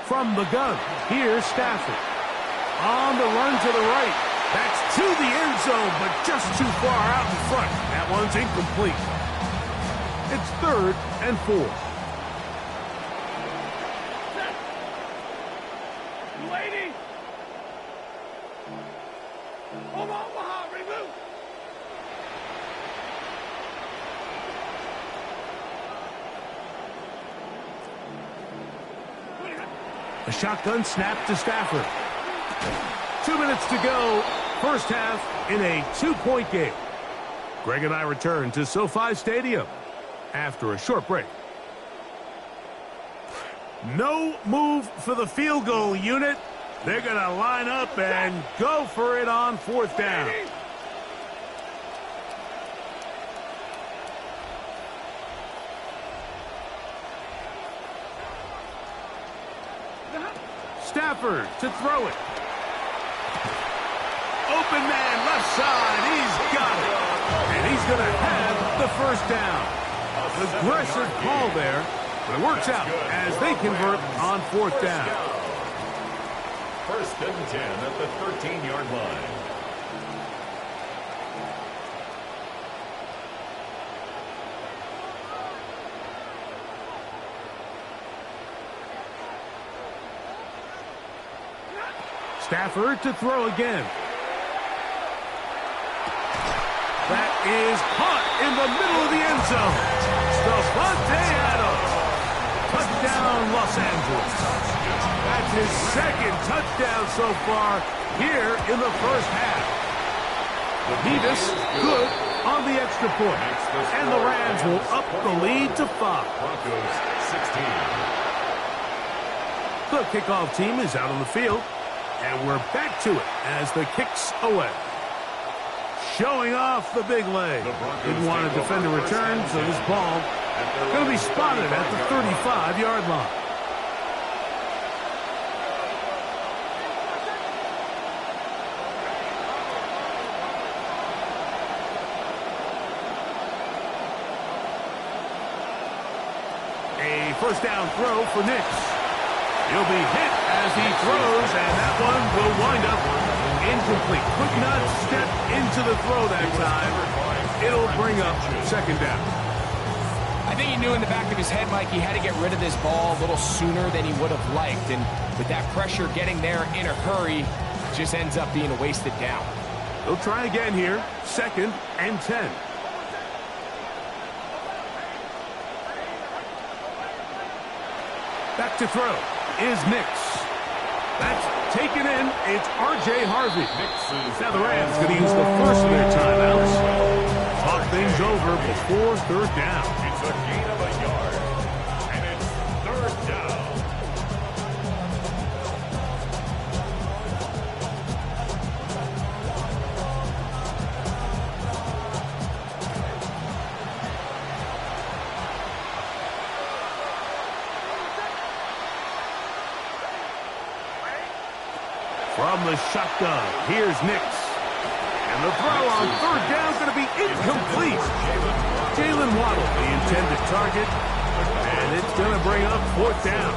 From the gun, here's Stafford. On the run to the right. That's to the end zone, but just too far out in front. That one's incomplete. It's 3rd and 4. Lady! Hold on, behind, remove! A shotgun snap to Stafford. 2 minutes to go. First half in a 2-point game. Greg and I return to SoFi Stadium after a short break. No move for the field goal unit. They're going to line up and go for it on 4th down. Stafford to throw it. Open man, left side. He's got it. And he's going to have the first down. Aggressive call there, but it works out as they convert on 4th down. 1st and 10 at the 13-yard line. Stafford to throw again. That is caught in the middle of the end zone. Davante Adams. Touchdown, Los Angeles. That's his 2nd touchdown so far here in the first half. Davis good on the extra point. And the Rams will up the lead to 5. Broncos 16. The kickoff team is out on the field. And we're back to it as the kick's away. Showing off the big leg. Didn't want to defend a return, so this ball going to be spotted at the 35-yard line. A first down throw for Nix. He'll be hit as he throws, and that one will wind up incomplete. Could not step into the throw that time. It'll bring up 2nd down. I think he knew in the back of his head, Mike, he had to get rid of this ball a little sooner than he would have liked. And with that pressure getting there in a hurry, it just ends up being a wasted down. He'll try again here. 2nd and 10. Back to throw is Nix. That's taken in. It's R.J. Harvey. Now the Rams going to use the first of their timeouts. Talk things over before 3rd down. It's a gain of a yard. And it's 3rd down. From the shotgun, here's Nix. And the throw on 3rd down is going to be incomplete. Jalen Waddle, the intended target. And it's going to bring up 4th down.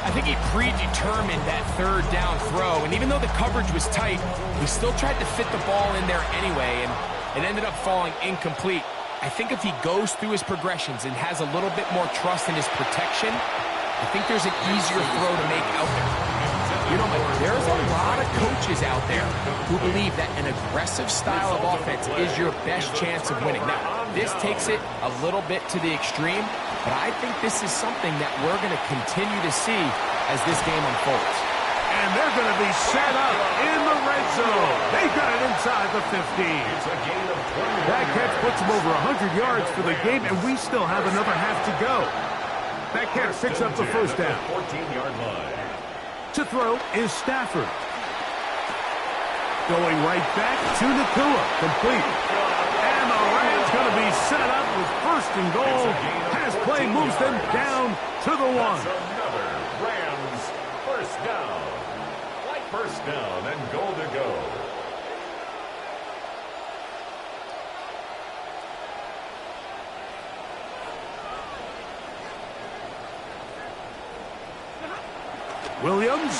I think he predetermined that 3rd down throw, and even though the coverage was tight, he still tried to fit the ball in there anyway, and it ended up falling incomplete. I think if he goes through his progressions and has a little bit more trust in his protection, I think there's an easier throw to make out there. You know, there's a lot of coaches out there who believe that an aggressive style of offense is your best chance of winning. Now, this takes it a little bit to the extreme, but I think this is something that we're going to continue to see as this game unfolds. And they're going to be set up in the red zone. They got it inside the 15. It's a gain of 20. That catch puts them over 100 yards for the game, and we still have another half to go. That catch picks up the first down. 14-yard line. To throw is Stafford. Going right back to Nakua. Complete. And the Rams going to be set up with 1st and goal. Pass play moves them down to the 1. That's another Rams 1st down. 1st down and goal to go. Williams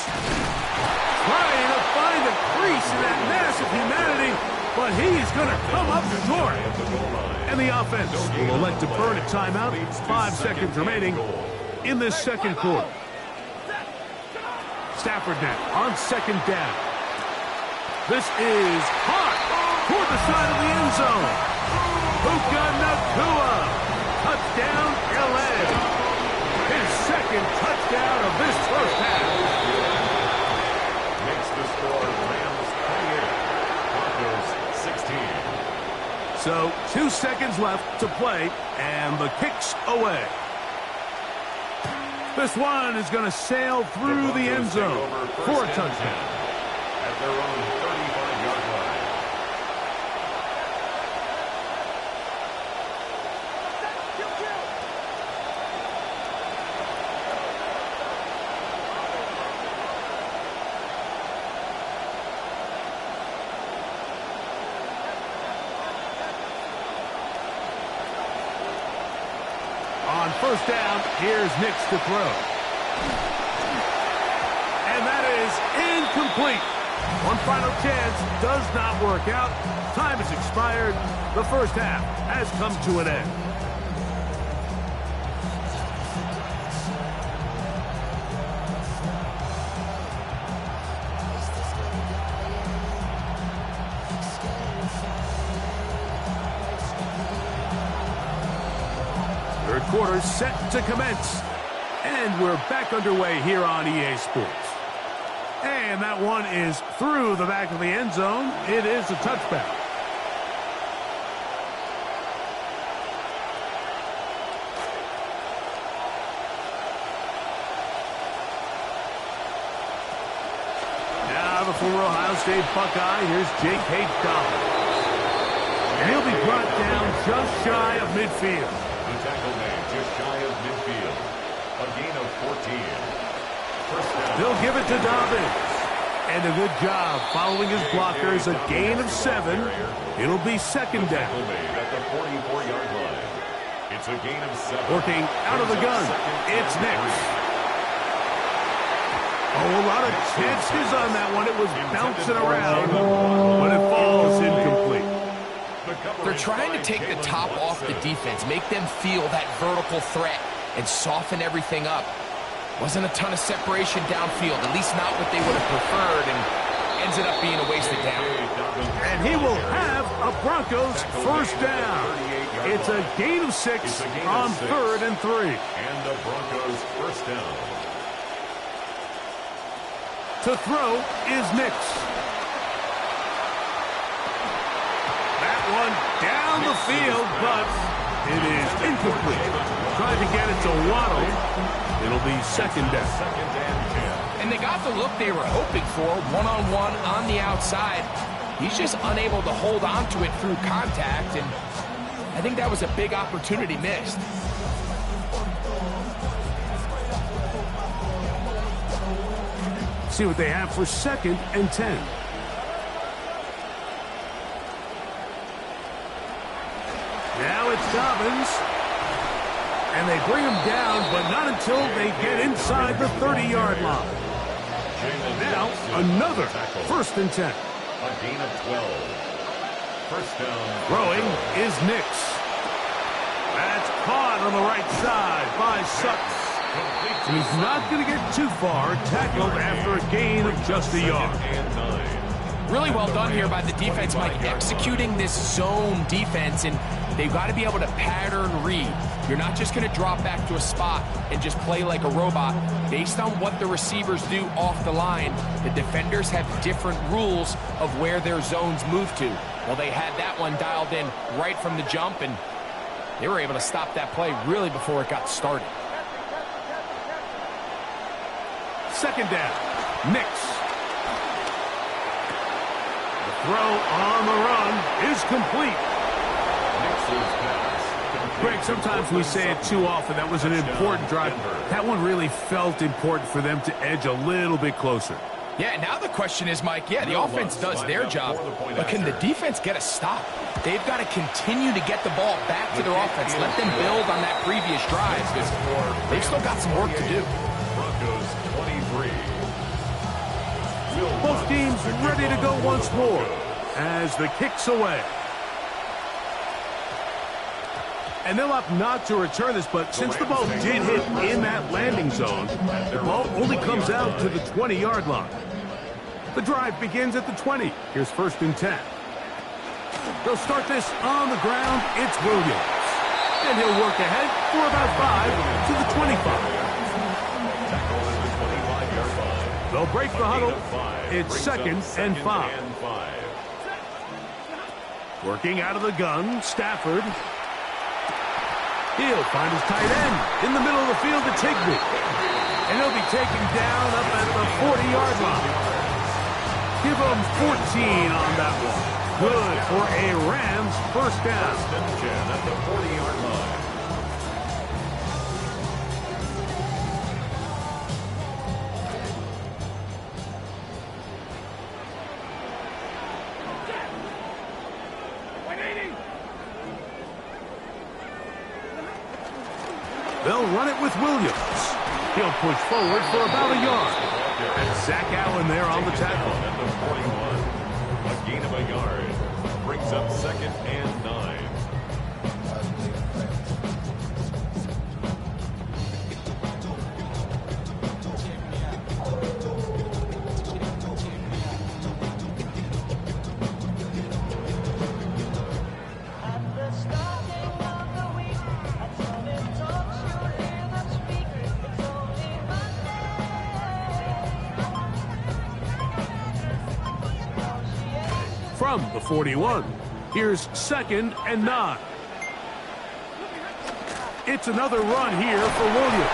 trying to find a crease in that mass of humanity, but he's going to come up short. And the offense will elect to burn a timeout. 5 seconds remaining in this second quarter. Stafford now on second down. This is hot toward the side of the end zone. Puka Nacua. Touchdown, LA. His second touchdown of this first half. Makes the score Rams 28, Broncos 16. So 2 seconds left to play, and the kick's away. This one is going to sail through the end zone for a touchdown. At their own 35-yard line. On first down, here's Nix to throw. And that is incomplete. One final chance does not work out. Time has expired. The first half has come to an end. Third quarter set to commence. And we're back underway here on EA Sports. And that one is through the back of the end zone. It is a touchback. Now the former Ohio State Buckeye, here's J.K. Dobbins. And he'll be brought down just shy of midfield. The tackle made just shy of midfield. A gain of 14. First down. They'll give it to Dobbins. And a good job following his blockers. A gain of 7. It'll be second down. Tackle made at the 44-yard line. It's a gain of 7. Working out of the gun. It's Nix. Oh, a lot of chances on that one. It was bouncing around, but it falls incomplete. They're trying to take the top off the defense, make them feel that vertical threat, and soften everything up. Wasn't a ton of separation downfield, at least not what they would have preferred, and ends up being a wasted down. And he will have a Broncos first down. It's a gain of 6 on 3rd and 3. And the Broncos first down. To throw is Nix. That one down the field, but it is incomplete. Trying to get it to Waddle. It'll be second down. And they got the look they were hoping for, one-on-one on the outside. He's just unable to hold on to it through contact, and I think that was a big opportunity missed. See what they have for second and 10. Now it's Dobbins. And they bring him down, but not until they get inside the 30-yard line. Now, another first and 10. A gain of 12. First down. Throwing is Nix. That's caught on the right side by Sutton. And he's not going to get too far, tackled after a gain of just a yard. Really well done here by the defense, Mike, executing this zone defense, and they've got to be able to pattern read. You're not just going to drop back to a spot and just play like a robot. Based on what the receivers do off the line, the defenders have different rules of where their zones move to. Well, they had that one dialed in right from the jump, and they were able to stop that play really before it got started. Second down, Nix. The throw on the run is complete. Greg, sometimes we say it too often. That was an important drive. That one really felt important for them to edge a little bit closer. Yeah, now the question is, Mike, yeah, the offense does their job, but can the defense get a stop? They've got to continue to get the ball back to their offense. Let them build on that previous drive, because they've still got some work to do. Broncos 23. Both teams ready to go once more as the kick's away. And they'll opt not to return this, but since the ball did hit in that landing zone, the ball only comes out to the 20-yard line. The drive begins at the 20. Here's 1st and 10. They'll start this on the ground. It's Williams. And he'll work ahead for about 5 to the 25. They'll break the huddle. It's 2nd and 5. Working out of the gun, Stafford. He'll find his tight end in the middle of the field to Tigby. And he'll be taken down up at the 40-yard line. Give him 14 on that one. Good for a Rams 1st down. At the 40-yard line. They'll run it with Williams. He'll push forward for about a yard. And Zach Allen there on the tackle. At the 41. A gain of a yard. Brings up 2nd and 9. From the 41, here's 2nd and 9. It's another run here for Williams.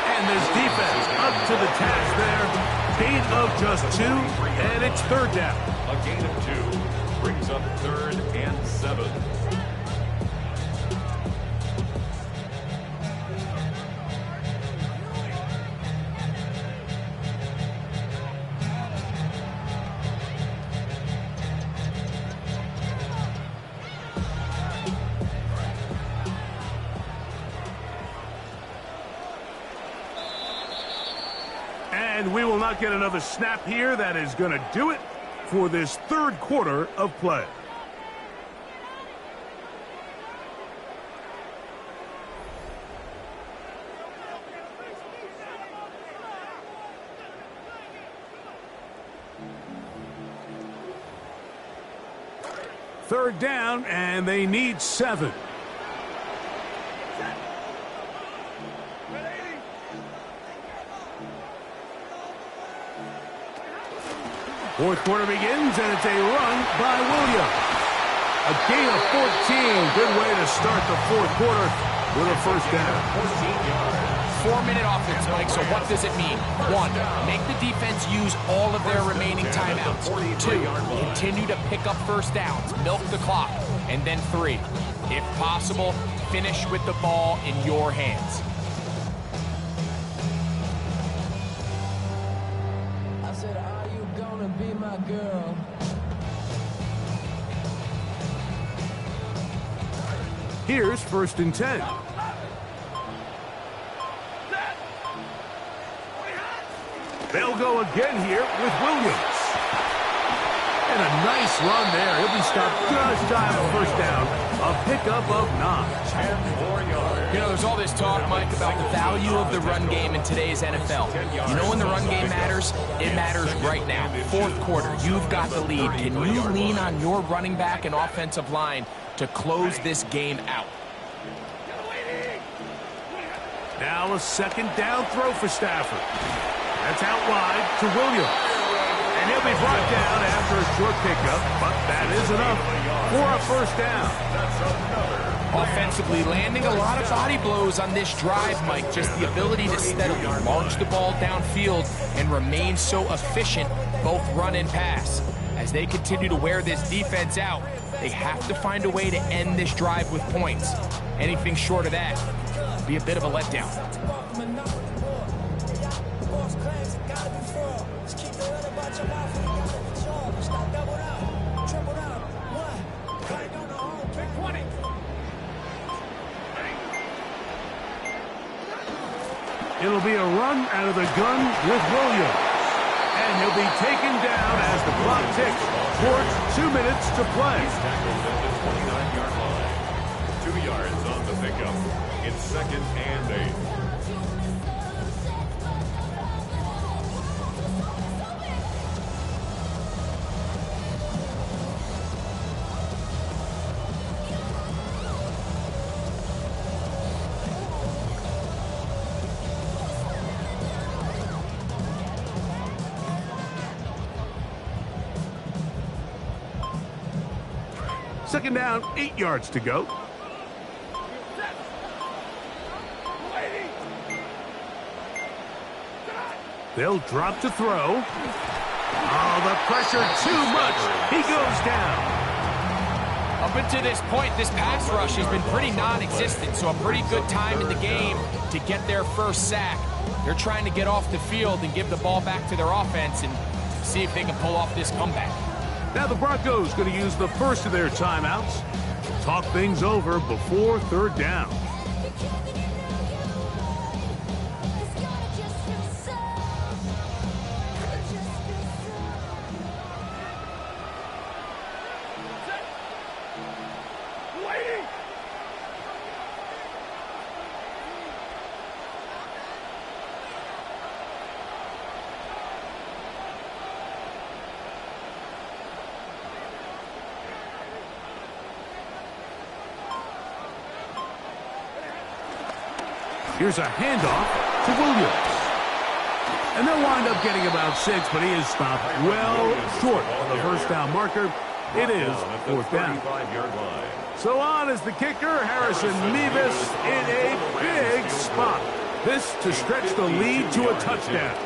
And this defense up to the task there. Gain of just 2, and it's 3rd down. A gain of 2 brings up 3rd and 7. And we will not get another snap here. That is going to do it for this 3rd quarter of play. Third down, and they need 7. Fourth quarter begins, and it's a run by Williams. A gain of 14. Good way to start the 4th quarter with a 1st down. 4-minute offense, Mike, so what does it mean? 1, make the defense use all of their remaining timeouts. 2, continue to pick up 1st downs, milk the clock. And then 3, if possible, finish with the ball in your hands. I said, are you gonna be my girl? Here's 1st and 10. They'll go again here with Williams. And a nice run there. He'll be stopped just shy of a 1st down. A pickup of 9. You know, there's all this talk, Mike, about the value of the run game in today's NFL. You know when the run game matters? It matters right now. 4th quarter, you've got the lead. Can you lean on your running back and offensive line to close this game out? Now a 2nd down throw for Stafford. That's out wide to Williams. And he'll be brought down after a short pickup, but that is enough for a 1st down. Offensively, landing a lot of body blows on this drive, Mike. Just the ability to steadily march the ball downfield and remain so efficient, both run and pass. As they continue to wear this defense out, they have to find a way to end this drive with points. Anything short of that would be a bit of a letdown. It'll be a run out of the gun with Williams. And he'll be taken down as the clock ticks towards 2 minutes to play. He's tackled at the 29-yard line. 2 yards on the pickup. It's 2nd and 8. Second down, 8 yards to go. They'll drop to throw. Oh, the pressure too much. He goes down. Up until this point, this pass rush has been pretty non-existent, so a pretty good time in the game to get their first sack. They're trying to get off the field and give the ball back to their offense and see if they can pull off this comeback. Now the Broncos going to use the first of their timeouts to talk things over before third down. Here's a handoff to Williams. And they'll wind up getting about 6, but he is stopped well short of the first down marker. It is fourth down. So on is the kicker, Harrison Mevis, in a big spot. This to stretch the lead to a touchdown.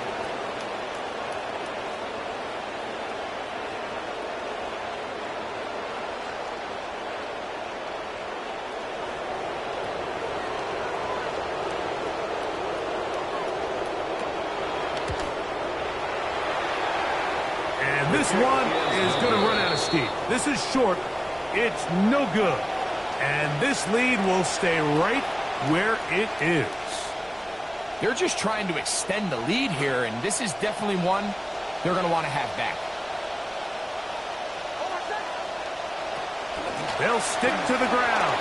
This one is going to run out of steam. This is short. It's no good. And this lead will stay right where it is. They're just trying to extend the lead here, and this is definitely one they're going to want to have back. They'll stick to the ground.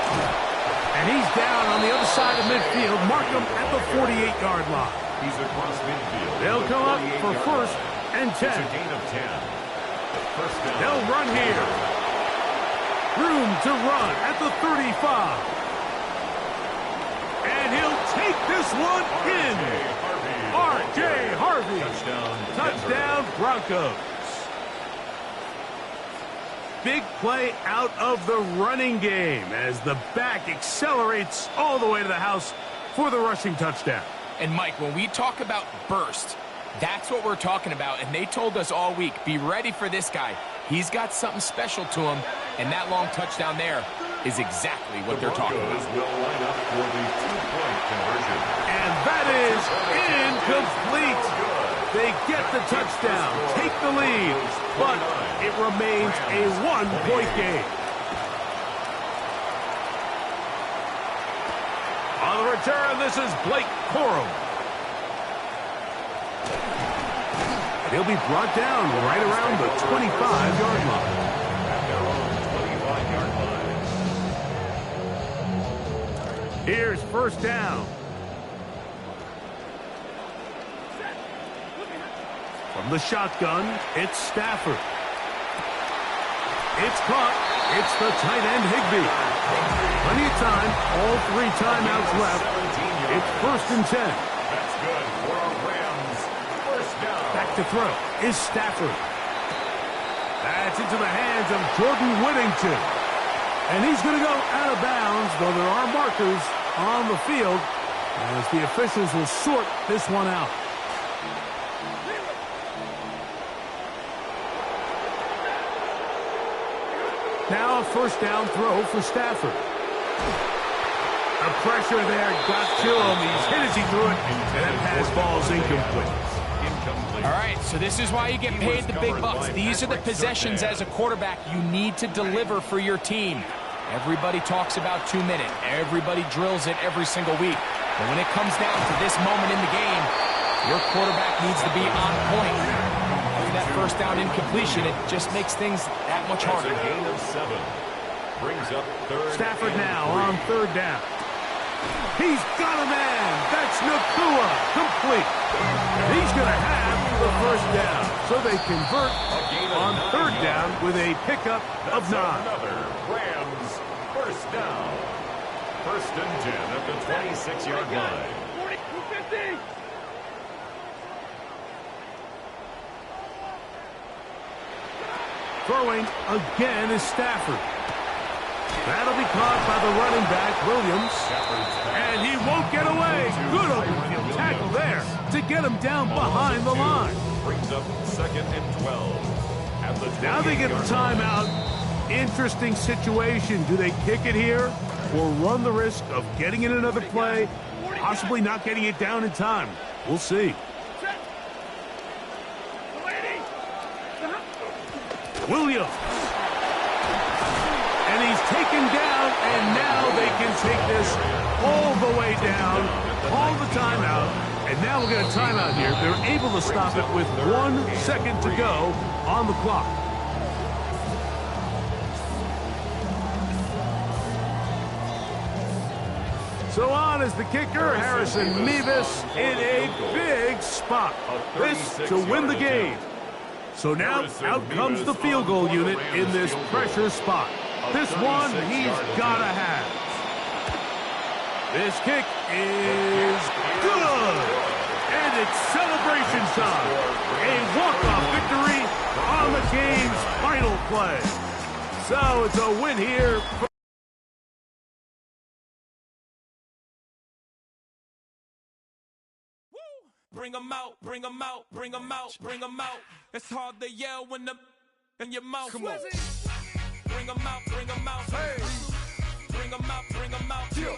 And he's down on the other side of midfield. Mark him at the 48-yard line. He's across midfield. They'll come up for first and 10. It's a gain of 10. They'll run here. Room to run at the 35. And he'll take this one in. R.J. Harvey. Touchdown Broncos. Big play out of the running game as the back accelerates all the way to the house for the rushing touchdown. And Mike, when we talk about burst, that's what we're talking about, and they told us all week, be ready for this guy. He's got something special to him, and that long touchdown there is exactly what they're talking about. Will line up for the 2-point conversion. And that is incomplete. They get the touchdown, take the lead, but it remains a 1-point game. On the return, this is Blake Corum. He'll be brought down right around the 25-yard line. At their own 25-yard line. Here's first down. From the shotgun, it's Stafford. It's caught. It's the tight end, Higbee. Plenty of time. All 3 timeouts left. It's first and 10. That's good for our Rams. First down. Back to throw is Stafford. That's into the hands of Jordan Whittington. And he's going to go out of bounds, though there are markers on the field as the officials will sort this one out. Now a first down throw for Stafford. The pressure there got to him. He's hit as he threw it, and that pass ball's incomplete. All right, so this is why you get paid the big bucks. These are the possessions as a quarterback you need to deliver for your team. Everybody talks about 2 minutes. Everybody drills it every single week. But when it comes down to this moment in the game, your quarterback needs to be on point. first down incompletion, it just makes things that much harder. That's a gain of 7. Brings up third. Stafford now on third down. He's got a man. That's Nakua. Complete. He's going to have the first down. So they convert on third down with a pickup of 9. Another Rams first down. First and 10 at the 26-yard line. 40-50. Throwing again is Stafford. That'll be caught by the running back, Williams. And he won't get away. Good open field tackle there to get him down behind the line. Brings up second and 12. Now they get a timeout. Interesting situation. Do they kick it here or run the risk of getting in another play, possibly not getting it down in time? We'll see. Williams. And he's taken down, and now they can take this all the way down, all the timeout, and now we'll get a timeout here. They're able to stop it with 1 second to go on the clock. So on is the kicker, Harrison Mevis, in a big spot. This to win the game. So now out comes the field goal unit in this pressure spot. This one he's got to have. This kick is good. And it's celebration time. A walk-off victory on the game's final play. So it's a win here. Bring them out, bring them out, bring them out, bring them out. It's hard to yell when the in your mouth. Come on. Bring them out, bring them out. Hey. Bring them out, bring them out. Yeah.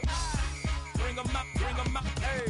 Bring them out, bring them out. Hey.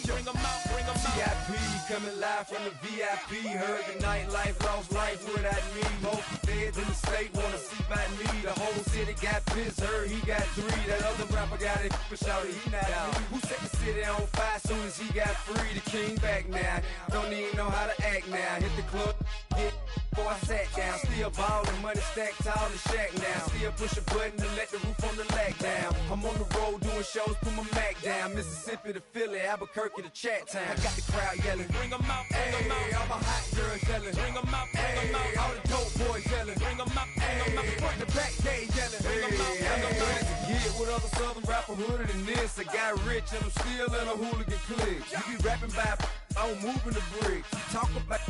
Bring them out, bring them out. VIP coming live from the VIP. Heard the nightlife, lost life without me. Most feds in the state wanna see by me. The whole city got pissed, heard he got 3. That other rapper got it, but shouted he not out. Who set the city on fire soon as he got free? The king back now. Don't even know how to act now. Hit the club, hit before I sat down. Still ballin', money stacked tall in shack now. Still push a button to let the roof on the lag down. I'm on the road doing shows, put my Mac down. Mississippi to Philly, Albuquerque to Chat Town. I got the crowd yelling, bring them out, bring them out. All my hot girls yelling, bring them out, bring them out. All the dope boys yelling, bring them out, bring them out. Front the back, they yelling, bring them out, bring them out. To get with other southern rapper hooded than this. I got rich and I'm still in a hooligan clique. You be rapping by, I'm moving the bricks. Talk about,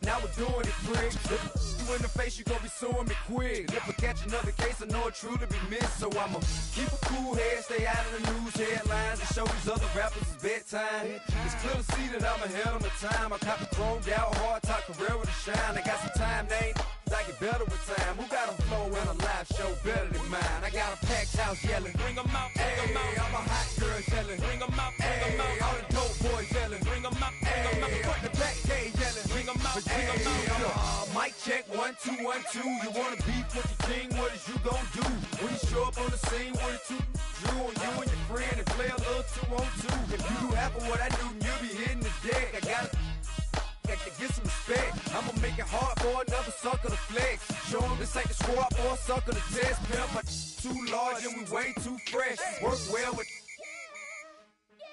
now we're doing it quick. You in the face, you gon' be suing me quick. If I catch another case, I know it truly be missed. So I'ma keep a cool head, stay out of the news headlines, and show these other rappers it's bedtime. It's clear to see that I'm ahead of my time. I caught the chromed out, hard top career with a shine. I got some time, they ain't I get better with time. Who got a flow and a live show better than mine? I got a packed house yelling, bring them out, bring them out. All my hot girls yelling, bring them out, bring them out. All the dope boys yelling, bring them out, bring them out. Front the back, they yelling, bring them out, bring them out. Mic check, 1, 2, 1, 2. You wanna beef with the king? What is you gon' do? When you show up on the scene, what is 2 Drew on you and your friend and play a little 2-on-2. If you do half of what I do, you'll be hitting the deck. I gotta get some respect. I'ma make it hard for another sucker to flex. Show them this ain't the squad for a sucker to test. Pimp, but too large and we way too fresh. Work well with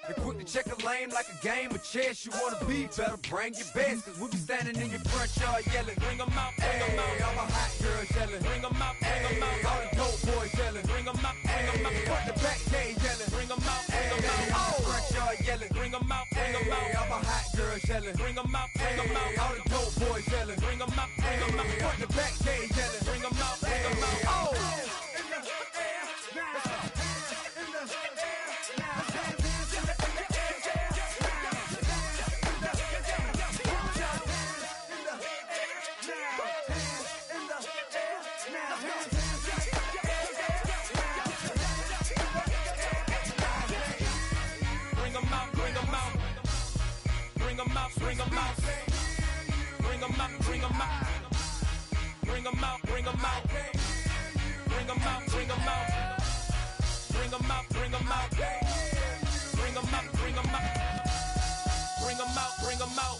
and quick to check a lane like a game of chess. You wanna be better, bring your best. Cause we be standing in your front yard yelling, bring them out, bring them out. All my hot girls yelling, bring them out, bring them out. All the dope boys yelling, bring them out, bring them out. Front the back, they yelling, bring them out, bring them out. All the front yard yelling, bring them out, bring them out. All my hot girls yelling, bring them out, bring them out. All the dope boys yelling, bring them out, bring them out. Front the back, they yelling, bring them out, bring them out. Oh! Bring them out, bring them out, bring them out, bring them out, bring them out, bring them out, bring them out, bring them out, bring them out, bring them out, bring them out, bring them out, bring them out,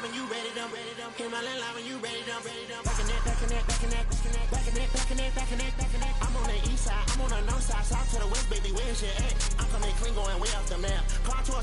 line when you ready them. Came out in line when you ready them. Back in that, back in that, back in that, back in that, back in that, back in that, back in that, back in that. I'm on the east side, I'm on the north side, south to the west, baby, where's your at? I'm coming clean, going way off the map. Contour